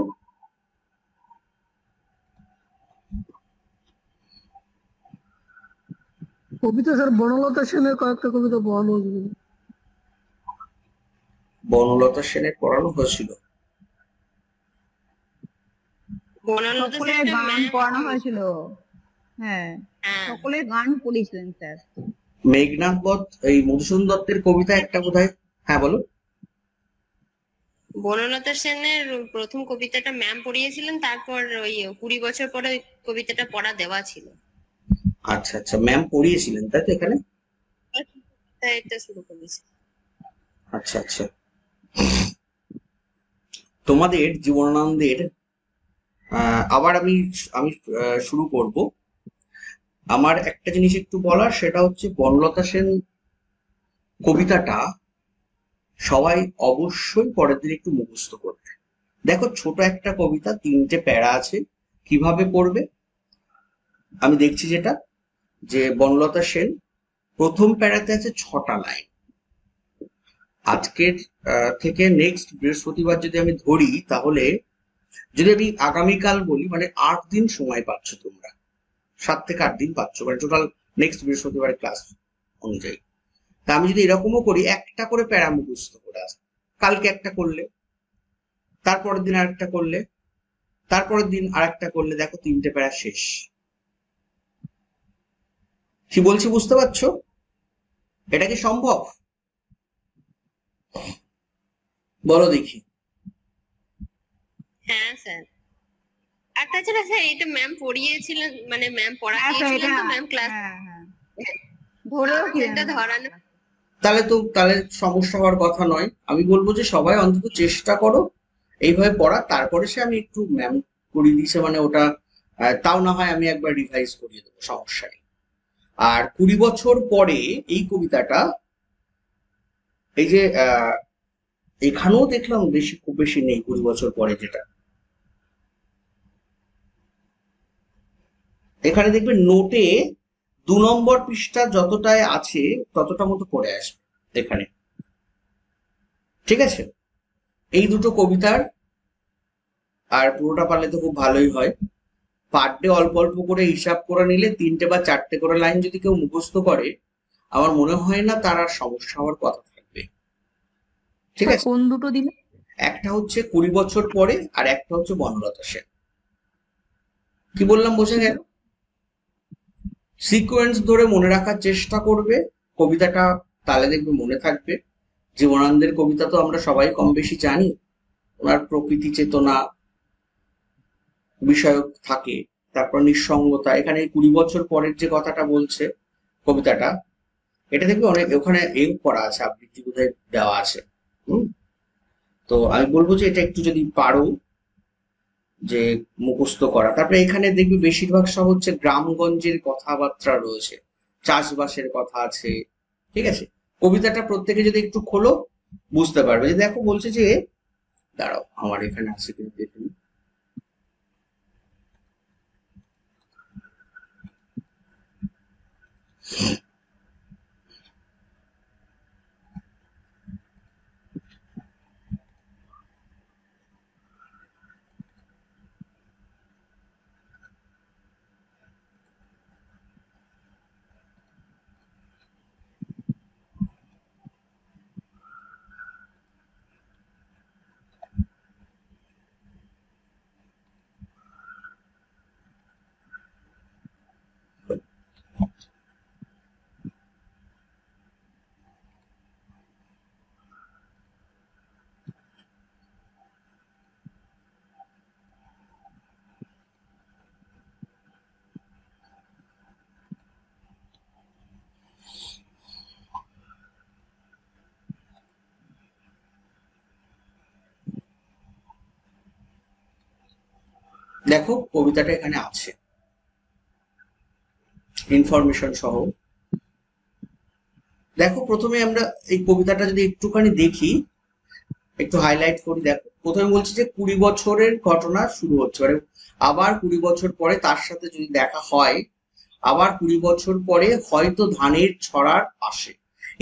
কবিতা স্যার বনলতা সেনের কয়েকটা কবিতা পড়ানো হয়েছিল। বনলতা সেনের পড়ানো হয়েছিল, সকলের গান পড়ানো হয়েছিল। হ্যাঁ, সকলের গান পড়িয়েছিলেন স্যার। মেঘনাথ বধ এই মধুসূদন দত্তের কবিতা একটা বোধহয়। হ্যাঁ বলো। বনলতা সেনের প্রথম কবিতাটা ম্যাম পড়িয়েছিলেন, তারপর ওই 20 বছর পরে ওই কবিতাটা পড়া দেওয়া ছিল। আচ্ছা আচ্ছা, ম্যাম পড়িয়েছিলেন তাই তো এখানে? তাই এটা শুরু করেছি। আচ্ছা আচ্ছা, তোমাদের জীবনানন্দের আবার আমি শুরু করব। আমার একটা জিনিস একটু বলার, সেটা হচ্ছে বনলতা সেন কবিতাটা সবাই অবশ্যই পরের দিন একটু মুখস্থ করবে। দেখো ছোট একটা কবিতা, 3টে প্যারা আছে, কিভাবে পড়বে আমি দেখছি যেটা যে বনলতা সেন প্রথম প্যারাতে আছে 6টা লাইন। আজকের থেকে নেক্সট বৃহস্পতিবার যদি আমি ধরি, তাহলে যদি আমি আগামীকাল বলি মানে 8 দিন সময় পাচ্ছ তোমরা, 7 থেকে 8 দিন পাচ্ছ মানে টোটাল নেক্সট বৃহস্পতিবারের ক্লাস অনুযায়ী। তা আমি যদি এরকমও করি, একটা করে প্যারা মুখস্থ করে আসবে, কালকে একটা করলে, তারপরের দিন আরেকটা করলে, তারপরের দিন আরেকটা করলে, দেখো 3টে প্যারা শেষ। কি বলছি বুঝতে পারছো? এটা কি সম্ভব? বলো দেখি। হ্যাঁ স্যার, আর তাছাড়া স্যার এটা ম্যাম পড়িয়েছিলেন, মানে ম্যাম পড়াইছিলেন তো, ম্যাম ক্লাস ধরেও এটা ধরানো। তাহলে সমস্যা হওয়ার কথা নয়। আমি বলবো যে সবাই অন্তত চেষ্টা করো এইভাবে পড়া, তারপরে সে আমি একটু ম্যাম করিয়ে দিয়েছে মানে ওটা তাও না হয় আমি একবার রিভাইজ করিয়ে দেবো, সমস্যা নেই। আর 20 বছর পরে এই কবিতাটা, এই যে এখানেও দেখলাম খুব বেশি নেই 20 বছর পরে, যেটা এখানে দেখবে নোটে 2 নম্বর পৃষ্ঠা যতটায় আছে ততটা মতো পড়ে আসবে এখানে। ঠিক আছে, এই দুটো কবিতার আর পুরোটা পারলে তো খুব ভালোই হয়। পার ডে অল্প অল্প করে হিসাব করে নিলে 3টে বা 4টে করে লাইন যদি কেউ মুখস্থ করে, আমার মনে হয় না তার আর সমস্যা হওয়ার কথা থাকবে। ঠিক আছে, কোন দুটো দিলে? একটা হচ্ছে 20 বছর পরে আর একটা হচ্ছে বনলতা সেন। কি বললাম বোঝা গেল? সিকোয়েন্স ধরে মনে রাখার চেষ্টা করবে, কবিতাটা তাহলে দেখবে মনে থাকবে। জীবনানন্দের কবিতা তো আমরা সবাই কম বেশি জানি, ওনার প্রকৃতি চেতনা বিষয়ক থাকে, তারপর নিঃসঙ্গতা। এখানে 20 বছর পরের যে কথাটা বলছে কবিতাটা, এটা দেখবে অনেক ওখানে এও করা আছে, আবৃত্তি বোধহয় দেওয়া আছে। তো আমি বলবো যে এটা একটু যদি পারো যে মুখস্থ করা। তারপরে এখানে দেখবি বেশিরভাগ সব হচ্ছে গ্রামগঞ্জের কথাবার্তা রয়েছে, চাষবাসের কথা আছে, ঠিক আছে। কবিতাটা প্রত্যেকে যদি একটু খোলো বুঝতে পারবে। যে দেখো বলছে যে, দাঁড়াও আমার এখানে আছে কিন্তু দেখুন, দেখো কবিতাটা এখানে আছে ইনফরমেশন সহ। দেখো প্রথমে আমরা এই কবিতাটা যদি একটুখানি দেখি, একটু হাইলাইট করি। দেখো প্রথমে বলছি যে 20 বছরের ঘটনা শুরু হচ্ছে, মানে আবার 20 বছর পরে তার সাথে যদি দেখা হয়, আবার 20 বছর পরে হয়তো ধানের ছড়ার পাশে।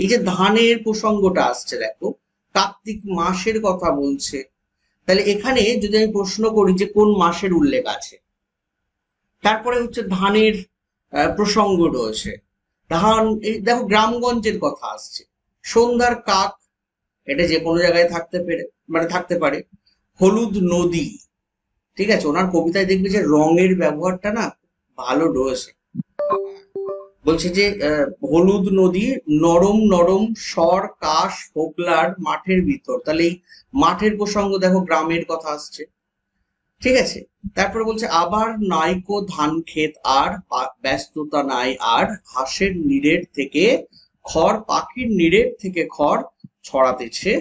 এই যে ধানের প্রসঙ্গটা আসছে, দেখো কার্তিক মাসের কথা বলছে। তাহলে এখানে যদি আমি প্রশ্ন করি যে কোন মাসের উল্লেখ আছে, তারপরে হচ্ছে ধানের প্রসঙ্গ রয়েছে, ধান, দেখো গ্রামগঞ্জের কথা আসছে, সন্ধ্যার কাক, এটা যে কোনো জায়গায় থাকতে পারে, হলুদ নদী, ঠিক আছে। ওনার কবিতায় দেখবে যে রঙের ব্যবহারটা না ভালো রয়েছে। বলছে যে হলুদ নদী, নরম নরম স্বর কাশ হোগলার মাঠের ভিতর। তাহলে এই মাঠের প্রসঙ্গ দেখো গ্রামের কথা আসছে, ঠিক আছে। তারপরে বলছে আবার নাইকো ধান ক্ষেত আর ব্যস্ততা নাই আর, হাঁসের নিরেট থেকে খড়, পাখির নিরেট থেকে খড় ছড়াতেছে,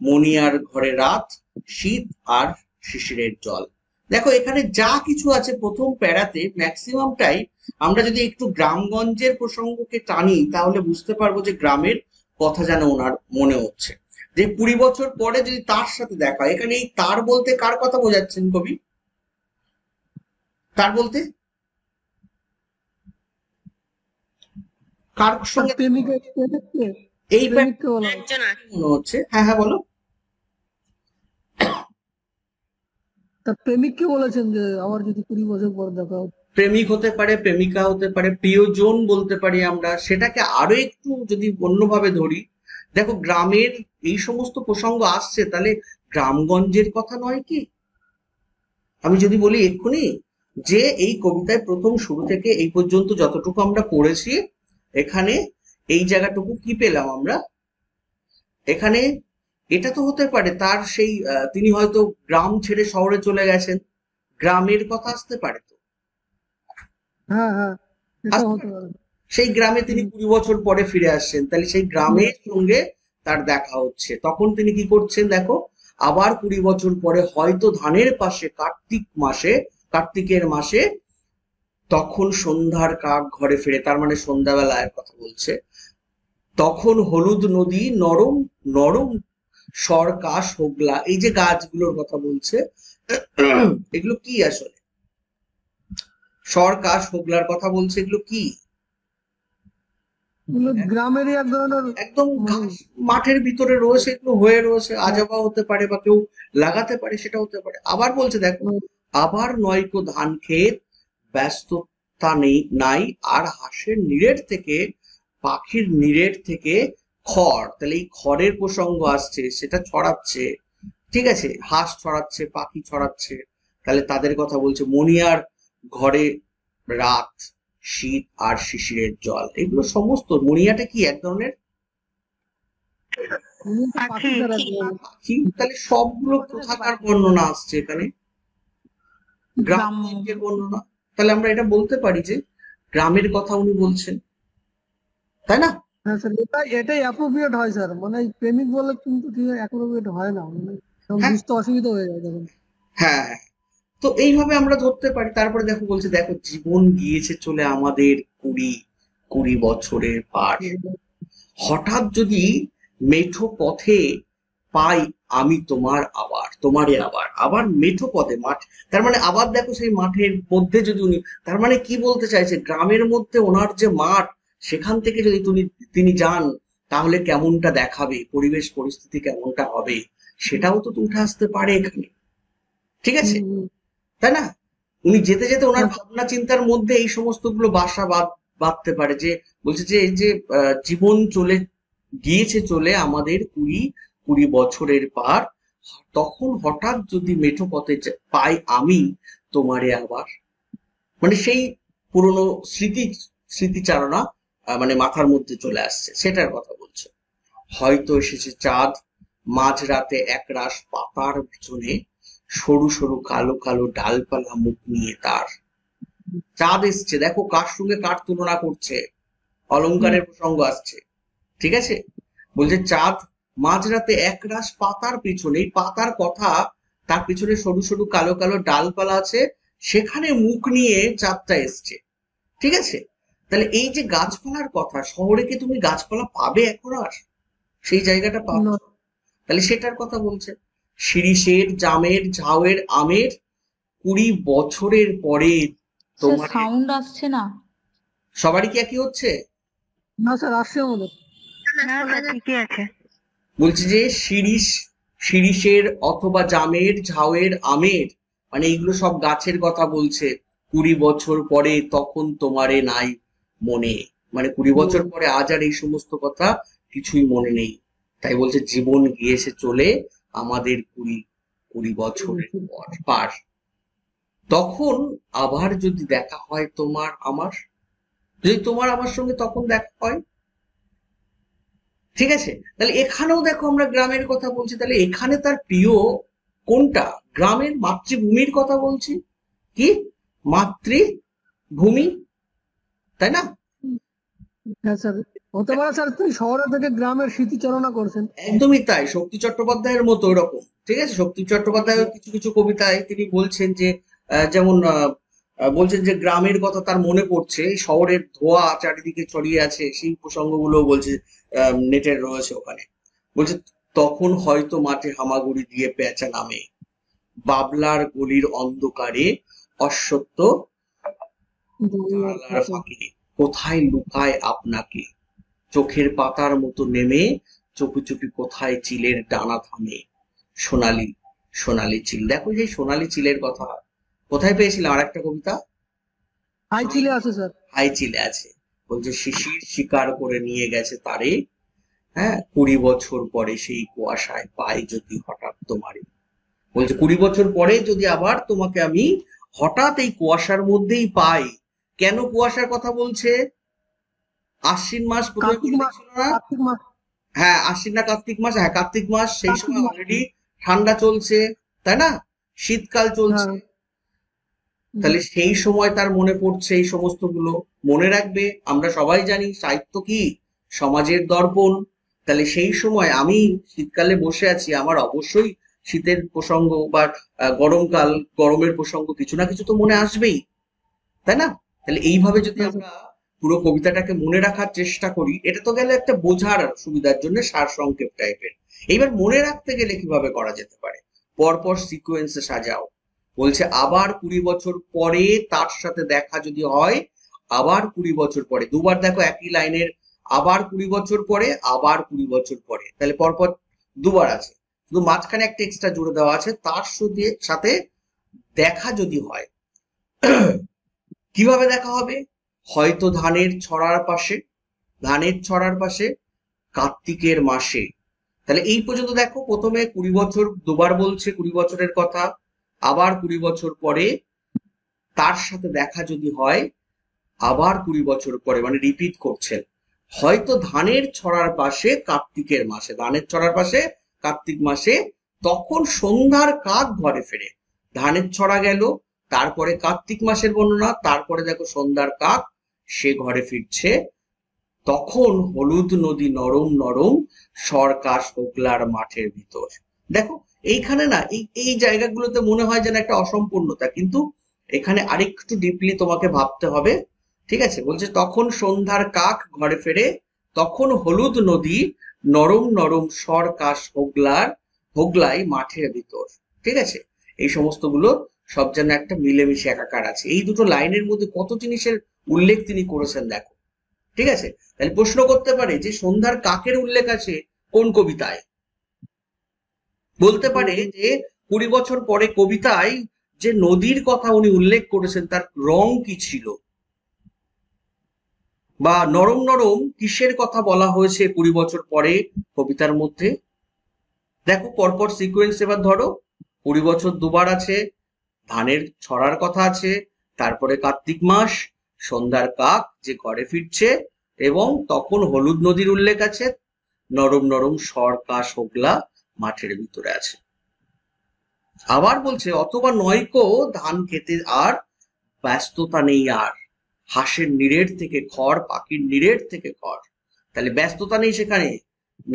মনিয়ার ঘরে রাত, শীত আর শিশিরের জল। দেখো এখানে যা কিছু আছে প্রথম প্যারাতে ম্যাক্সিমামটাই আমরা যদি একটু গ্রামগঞ্জের প্রসঙ্গকে টানি তাহলে বুঝতে পারবো যে গ্রামের কথা যেন ওনার মনে হচ্ছে। যে 20 বছর পরে যদি তার সাথে দেখা, এখানে এই তার বলতে কার কথা বোঝাচ্ছেন কবি? তার বলতে কার সঙ্গে এই মনে হচ্ছে? হ্যাঁ হ্যাঁ বলো। তার প্রেমিককে বলেছেন যে আবার যদি 20 বছর পর দেখা হয়। প্রেমিক হতে পারে, প্রেমিকা হতে পারে, প্রিয়জন বলতে পারি আমরা। সেটাকে আরো একটু যদি অন্যভাবে ধরি, দেখো গ্রামের এই সমস্ত প্রসঙ্গ আসছে, তাহলে গ্রামগঞ্জের কথা নয় কি? আমি যদি বলি এক্ষুনি যে এই কবিতায় প্রথম শুরু থেকে এই পর্যন্ত যতটুকু আমরা পড়েছি, এখানে এই জায়গাটুকু কি পেলাম আমরা? এখানে এটা তো হতে পারে তার সেই তিনি হয়তো গ্রাম ছেড়ে শহরে চলে গেছেন, গ্রামের কথা আসতে পারে। তো সেই গ্রামে তিনি 20 বছর পরে ফিরে আসছেন, তাহলে সেই গ্রামের সঙ্গে তার দেখা হচ্ছে। তখন তিনি কি করছেন দেখো, আবার 20 বছর পরে হয়তো ধানের পাশে কার্তিকের মাসে, তখন সন্ধ্যার কাক ঘরে ফিরে, তার মানে সন্ধ্যাবেলার কথা বলছে, তখন হলুদ নদী, নরম নরম স্বর কাশ হোগলা। এই যে গাছগুলোর কথা বলছে, এগুলো কি আসলে? স্বর কাশ হোগলার কথা বলছে, এগুলো কি? গ্রামেরই এক ধরনের একদম মাঠের ভিতরে রয়েছে, এগুলো হয়ে রয়েছে, আজাবা হতে পারে বা কেউ লাগাতে পারে, সেটা হতে পারে। আবার বলছে দেখো, আবার নয়কো ধান ক্ষেত, ব্যস্ততা নাই আর, হাঁসের নিরেট থেকে পাখির নিরেট থেকে খড়। তাহলে এই খড়ের প্রসঙ্গ আসছে, সেটা ছড়াচ্ছে, ঠিক আছে। হাঁস ছড়াচ্ছে, পাখি ছড়াচ্ছে, তাহলে তাদের কথা বলছে। মনিয়ার ঘরে রাত, শীত আর শিশিরের জল, এগুলো সমস্ত। মণিয়াটা কি এক ধরনের পাখি তারা পাখি? তাহলে সবগুলো কোথাকার বর্ণনা আসছে এখানে? গ্রামের বর্ণনা। তাহলে আমরা এটা বলতে পারি যে গ্রামের কথা উনি বলছেন, তাই না? হ্যাঁ স্যার, এটাই অ্যাপ্রোপ্রিয়েট হয় স্যার, মানে প্রেমিক বলে কিন্তু ঠিক অ্যাপ্রোপ্রিয়েট হয় না, মানে বুঝতে অসুবিধা হয়ে যায় তখন। হ্যাঁ, তো এইভাবে আমরা ধরতে পারি। তারপরে দেখো বলছে, দেখো জীবন গিয়েছে চলে আমাদের 20 বছরের পার, হঠাৎ যদি মেঠো পথে পাই আমি তোমারে আবার মেঠো পথে মাঠ, তার মানে আবার দেখো সেই মাঠের মধ্যে যদি উনি, তার মানে কি বলতে চাইছে, গ্রামের মধ্যে ওনার যে মাঠ, সেখান থেকে যদি তিনি যান তাহলে কেমনটা দেখাবে, পরিবেশ পরিস্থিতি কেমনটা হবে, সেটাও তো উঠে আসতে পারে এখানে, ঠিক আছে, তাই না? উনি যেতে যেতে ওনার ভাবনা চিন্তার মধ্যে এই সমস্ত গুলো বাসা বাঁধতে পারে, যে বলছে যে এই যে জীবন গিয়েছে চলে আমাদের 20 বছরের পার, তখন হঠাৎ যদি মেঠো পথে পাই আমি তোমারে আবার, মানে সেই পুরনো স্মৃতিচারণা মানে মাথার মধ্যে চলে আসছে, সেটার কথা বলছে। হয়তো এসেছে চাঁদ মাঝরাতে একরাশ পাতার পিছনে, সরু সরু কালো কালো ডালপালা মুখ নিয়ে তার। চাঁদ এসছে, দেখো কার সঙ্গে কার তুলনা করছে, অলংকারের প্রসঙ্গ আসছে, ঠিক আছে? বলছে চাঁদ মাঝরাতে একরাশ পাতার পিছনে, এই পাতার কথা, তার পিছনে সরু সরু কালো কালো ডালপালা আছে, সেখানে মুখ নিয়ে চাঁদটা এসছে, ঠিক আছে? তাহলে এই যে গাছপালার কথা, শহরে কি তুমি গাছপালা পাবে এখন আর? সেই জায়গাটা পাবে, তাহলে সেটার কথা বলছে। শিরিষের, জামের, ঝাউয়ের, আমের 20 বছরের পরে তোমার সাউন্ড আসছে না, সবারই কি একই হচ্ছে? না স্যার, আসছে আমাদের। ঠিকই আছে। বলছি যে শিরিষের অথবা জামের, ঝাউয়ের, আমের, মানে এইগুলো সব গাছের কথা বলছে। 20 বছর পরে তখন তোমারে নাই মনে, মানে 20 বছর পরে আজ আর এই সমস্ত কথা কিছুই মনে নেই। তাই বলছে জীবন গিয়েছে চলে আমাদের 20 বছরের পার, তখন আবার যদি দেখা হয় তোমার আমার, যদি তোমার আমার সঙ্গে তখন দেখা হয়, ঠিক আছে? তাহলে এখানেও দেখো আমরা গ্রামের কথা বলছি, তাহলে এখানে তার প্রিয় কোনটা? গ্রামের মাতৃভূমির কথা বলছি, কি মাতৃভূমি, তাই না? হ্যাঁ স্যার, হতে পারে স্যার তিনি শহরে থেকে গ্রামের স্মৃতিচারণা করছেন। একদমই তাই, শক্তি চট্টোপাধ্যায়ের মতো এরকম, ঠিক আছে? শক্তি চট্টোপাধ্যায় কিছু কিছু কবিতায় তিনি বলছেন যে যেমন বলছেন যে গ্রামের কথা তার মনে পড়ছে, শহরের ধোঁয়া চারিদিকে ছড়িয়ে আছে, সেই প্রসঙ্গগুলো বলছে, নেটের রয়েছে ওখানে। বলছে তখন হয়তো মাঠে হামাগুড়ি দিয়ে পেঁচা নামে, বাবলার গলির অন্ধকারে অশ্বত্থ জানালার ফাঁকে, কোথায় লুকায় আপনাকে, চোখের পাতার মতো নেমে চুপি চুপি কোথায় চিলের ডানা থামে, সোনালি সোনালি চিল। দেখো সেই সোনালি চিলের কথা কোথায় পেয়েছিলাম, আর একটা কবিতা হাই চিলে আছে স্যার, হাই চিলে আছে। বলছে শিশির শিকার করে নিয়ে গেছে তারে, হ্যাঁ 20 বছর পরে সেই কুয়াশায় পাই যদি হঠাৎ তোমারে। বলছে 20 বছর পরে যদি আবার তোমাকে আমি হঠাৎ এই কুয়াশার মধ্যেই পাই। কেন কুয়াশার কথা বলছে? আশ্বিন মাস প্রথমে ছিল না, হ্যাঁ আশ্বিন না কার্তিক মাস, হ্যাঁ কার্তিক মাস, সেই সময় অলরেডি ঠান্ডা চলছে, তাই না? শীতকাল চলছে, তাহলে সেই সময় তার মনে পড়ছে এই সমস্ত গুলো। মনে রাখবে, আমরা সবাই জানি সাহিত্য কি সমাজের দর্পণ, তাহলে সেই সময় আমি শীতকালে বসে আছি, আমার অবশ্যই শীতের প্রসঙ্গ বা গরমের প্রসঙ্গ কিছু না কিছু তো মনে আসবেই, তাই না? তাহলে এইভাবে যদি আমরা পুরো কবিতাটাকে মনে রাখার চেষ্টা করি, এটা তো গেলে একটা বোঝার সুবিধার জন্য সার সংক্ষেপ টাইপের। এইবার মনে রাখতে গেলে কিভাবে করা যেতে পারে? পরপর সিকোয়েন্সে সাজাও। বলছে আবার 20 বছর পরে তার সাথে দেখা যদি হয়, আবার 20 বছর পরে, দুবার দেখো একই লাইনের, আবার 20 বছর পরে, আবার 20 বছর পরে, তাহলে পরপর দুবার আছে, শুধু মাঝখানে একটা এক্সট্রা জুড়ে দেওয়া আছে, তার সাথে দেখা যদি হয়। কিভাবে দেখা হবে? হয়তো ধানের ছড়ার পাশে কার্তিকের মাসে। তাহলে এই পর্যন্ত দেখো, প্রথমে 20 বছর দুবার বলছে 20 বছরের কথা, আবার 20 বছর পরে তার সাথে দেখা যদি হয়, আবার 20 বছর পরে, মানে রিপিট করছেন। হয়তো ধানের ছড়ার পাশে কার্তিকের মাসে, ধানের ছড়ার পাশে কার্তিক মাসে, তখন সন্ধ্যার কাক ঘরে ফেরে। ধানের ছড়া গেল, তারপরে কার্তিক মাসের বর্ণনা, তারপরে দেখো সন্ধ্যার কাক সে ঘরে ফিরছে, তখন হলুদ নদী নরম নরম সরকাশ হোগলার মাঠের ভিতর। দেখো এইখানে না এই জায়গাগুলোতে মনে হয় যেন একটা অসম্পূর্ণতা, কিন্তু এখানে আরেকটু ডিপলি তোমাকে ভাবতে হবে। ঠিক আছে, বলছে তখন সন্ধ্যার কাক ঘরে ফেরে, তখন হলুদ নদী নরম নরম সরকাশ হোগলাই মাঠের ভিতর। ঠিক আছে, এই সমস্তগুলো সব যেন একটা মিলেমিশে একাকার আছে। এই দুটো লাইনের মধ্যে কত জিনিসের উল্লেখ তিনি করেছেন দেখো। ঠিক আছে, তাহলে প্রশ্ন করতে পারে যে সন্ধ্যার কাকের উল্লেখ আছে কোন কবিতায়? বলতে পারে যে 20 বছর পরে কবিতায় যে নদীর কথা উনি উল্লেখ করেছেন তার রং কি ছিল, বা নরম নরম কিসের কথা বলা হয়েছে 20 বছর পরে কবিতার মধ্যে। দেখো পরপর সিকোয়েন্স এবার ধরো, 20 বছর দুবার আছে, ধানের ছড়ার কথা আছে, তারপরে কার্তিক মাস, সন্ধ্যার কাক যে ঘরে ফিরছে, এবং তখন হলুদ নদীর উল্লেখ আছে, নরম নরম সরকাশ হোগলা মাঠের ভিতরে আছে। আবার বলছে অথবা নয়কো ধান খেতে আর ব্যস্ততা নেই আর, হাঁসের নিরেট থেকে খড়, পাখির নিরেট থেকে খড়। তাহলে ব্যস্ততা নেই সেখানে,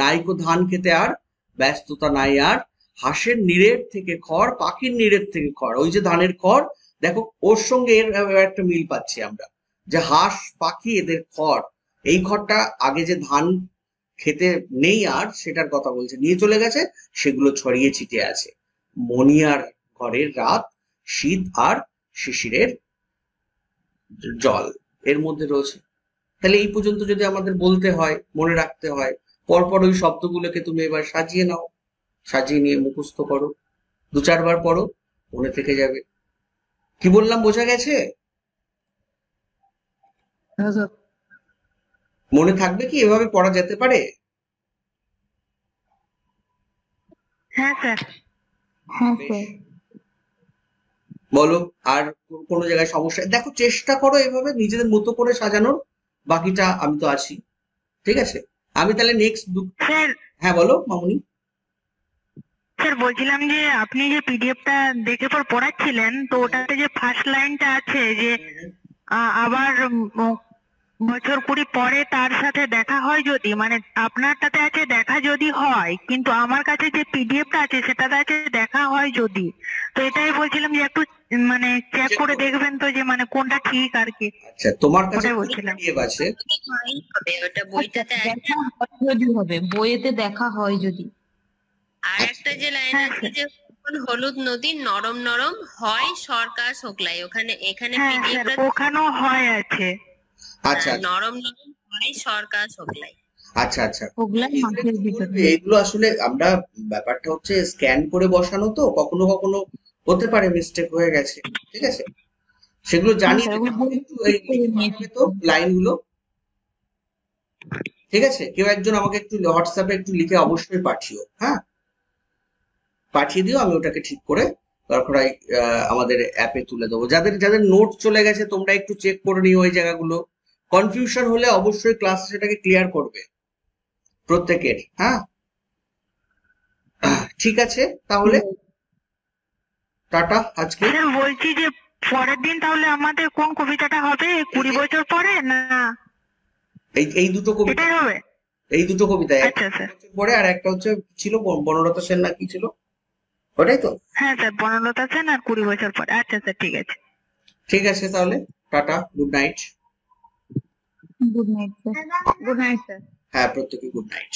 নাইকো ধান খেতে আর ব্যস্ততা নাই আর, হাঁসের নিরেট থেকে খড়, পাখির নিরেট থেকে খড়। ওই যে ধানের খড়, দেখো ওর সঙ্গে এর একটা মিল পাচ্ছি আমরা, যে হাঁস পাখি এদের খড়, এই খড়টা আগে যে ধান খেতে নেই আর সেটার কথা বলছে, নিয়ে চলে গেছে, সেগুলো ছড়িয়ে ছিটিয়ে আছে। মনিয়ার ঘরের রাত, শীত আর শিশিরের জল এর মধ্যে রয়েছে। তাহলে এই পর্যন্ত যদি আমাদের বলতে হয়, মনে রাখতে হয়, পরপর ওই শব্দগুলোকে তুমি এবার সাজিয়ে নাও, সাজিয়ে নিয়ে মুখস্থ করো, 2-4 বার পড়ো, মনে থেকে যাবে। কি বললাম বোঝা গেছে? হ্যাঁ স্যার। মনে থাকবে কি? এভাবে পড়া যেতে পারে? হ্যাঁ স্যার। হ্যাঁ বেশ। স্যার। বলো আর কোনো জায়গায় সমস্যা? দেখো চেষ্টা করো এভাবে নিজেদের মতো করে সাজানোর, বাকিটা আমি তো আছি। ঠিক আছে, আমি তাহলে নেক্সট স্যার হ্যাঁ বলো মামুনি। স্যার বলছিলাম যে আপনি যে পিডিএফটা দেখে পর পড়াচ্ছিলেন, তো ওটাতে যে ফার্স্ট লাইনটা আছে যে আবার বছর 20 পরে তার সাথে দেখা হয় যদি, মানে আপনারটাতে আছে দেখা যদি হয়, কিন্তু আমার কাছে যে পিডিএফটা আছে সেটাতে আছে দেখা হয় যদি। তো এটাই বলছিলাম যে একটু মানে চেক করে দেখবেন তো যে মানে কোনটা ঠিক আর কি। আচ্ছা, তোমার কাছে ওটাই বলছিলাম। পিডিএফ আছে? হবে ওটা বইটাতে আছে। দেখা হয় যদি হবে, বইয়েতে দেখা হয় যদি। আর একটা যে লাইন আছে যে হলুদ নদী নরম নরম হয় সরকার শোকলাই, ওখানে এখানে হ্যাঁ পিডিএফ স্যার, ওখানেও হয় আছে। আচ্ছা নরম নরম হয় সরকার শোকলাই। আচ্ছা আচ্ছা, ওগুলাই মাঠের ভিতরে। এগুলো আসলে আমরা ব্যাপারটা হচ্ছে স্ক্যান করে বসানো, তো কখনো কখনো হতে পারে মিস্টেক হয়ে গেছে। ঠিক আছে, সেগুলো জানি একটু তো লাইনগুলো। ঠিক আছে, কেউ একজন আমাকে একটু হোয়াটসঅ্যাপে একটু লিখে অবশ্যই পাঠিও, হ্যাঁ পাঠিয়ে দিও, আমি ওটাকে ঠিক করে তারপর আমাদের অ্যাপে তুলে দেবো। যাদের যাদের নোট চলে গেছে তোমরা একটু চেক করে নিও ওই জায়গাগুলো, কনফিউশন হলে অবশ্যই ক্লাসে সেটাকে ক্লিয়ার করবে প্রত্যেকের। হ্যাঁ ঠিক আছে, তাহলে টাটা আজকে। স্যার বলছি যে পরের দিন তাহলে আমাদের কোন কবিতাটা হবে, 20 বছর পরে না এই দুটো কবিতা এটাই হবে? এই দুটো কবিতা, আচ্ছা স্যার। পরে আর একটা হচ্ছে ছিল বনলতা সেন না কি ছিল, ওটাই তো? হ্যাঁ স্যার, বনলতা সেন আর 20 বছর পরে। আচ্ছা স্যার, ঠিক আছে। ঠিক আছে, তাহলে tata, good night. Good night sir. Good night sir. হ্যাঁ প্রত্যেকে গুড নাইট।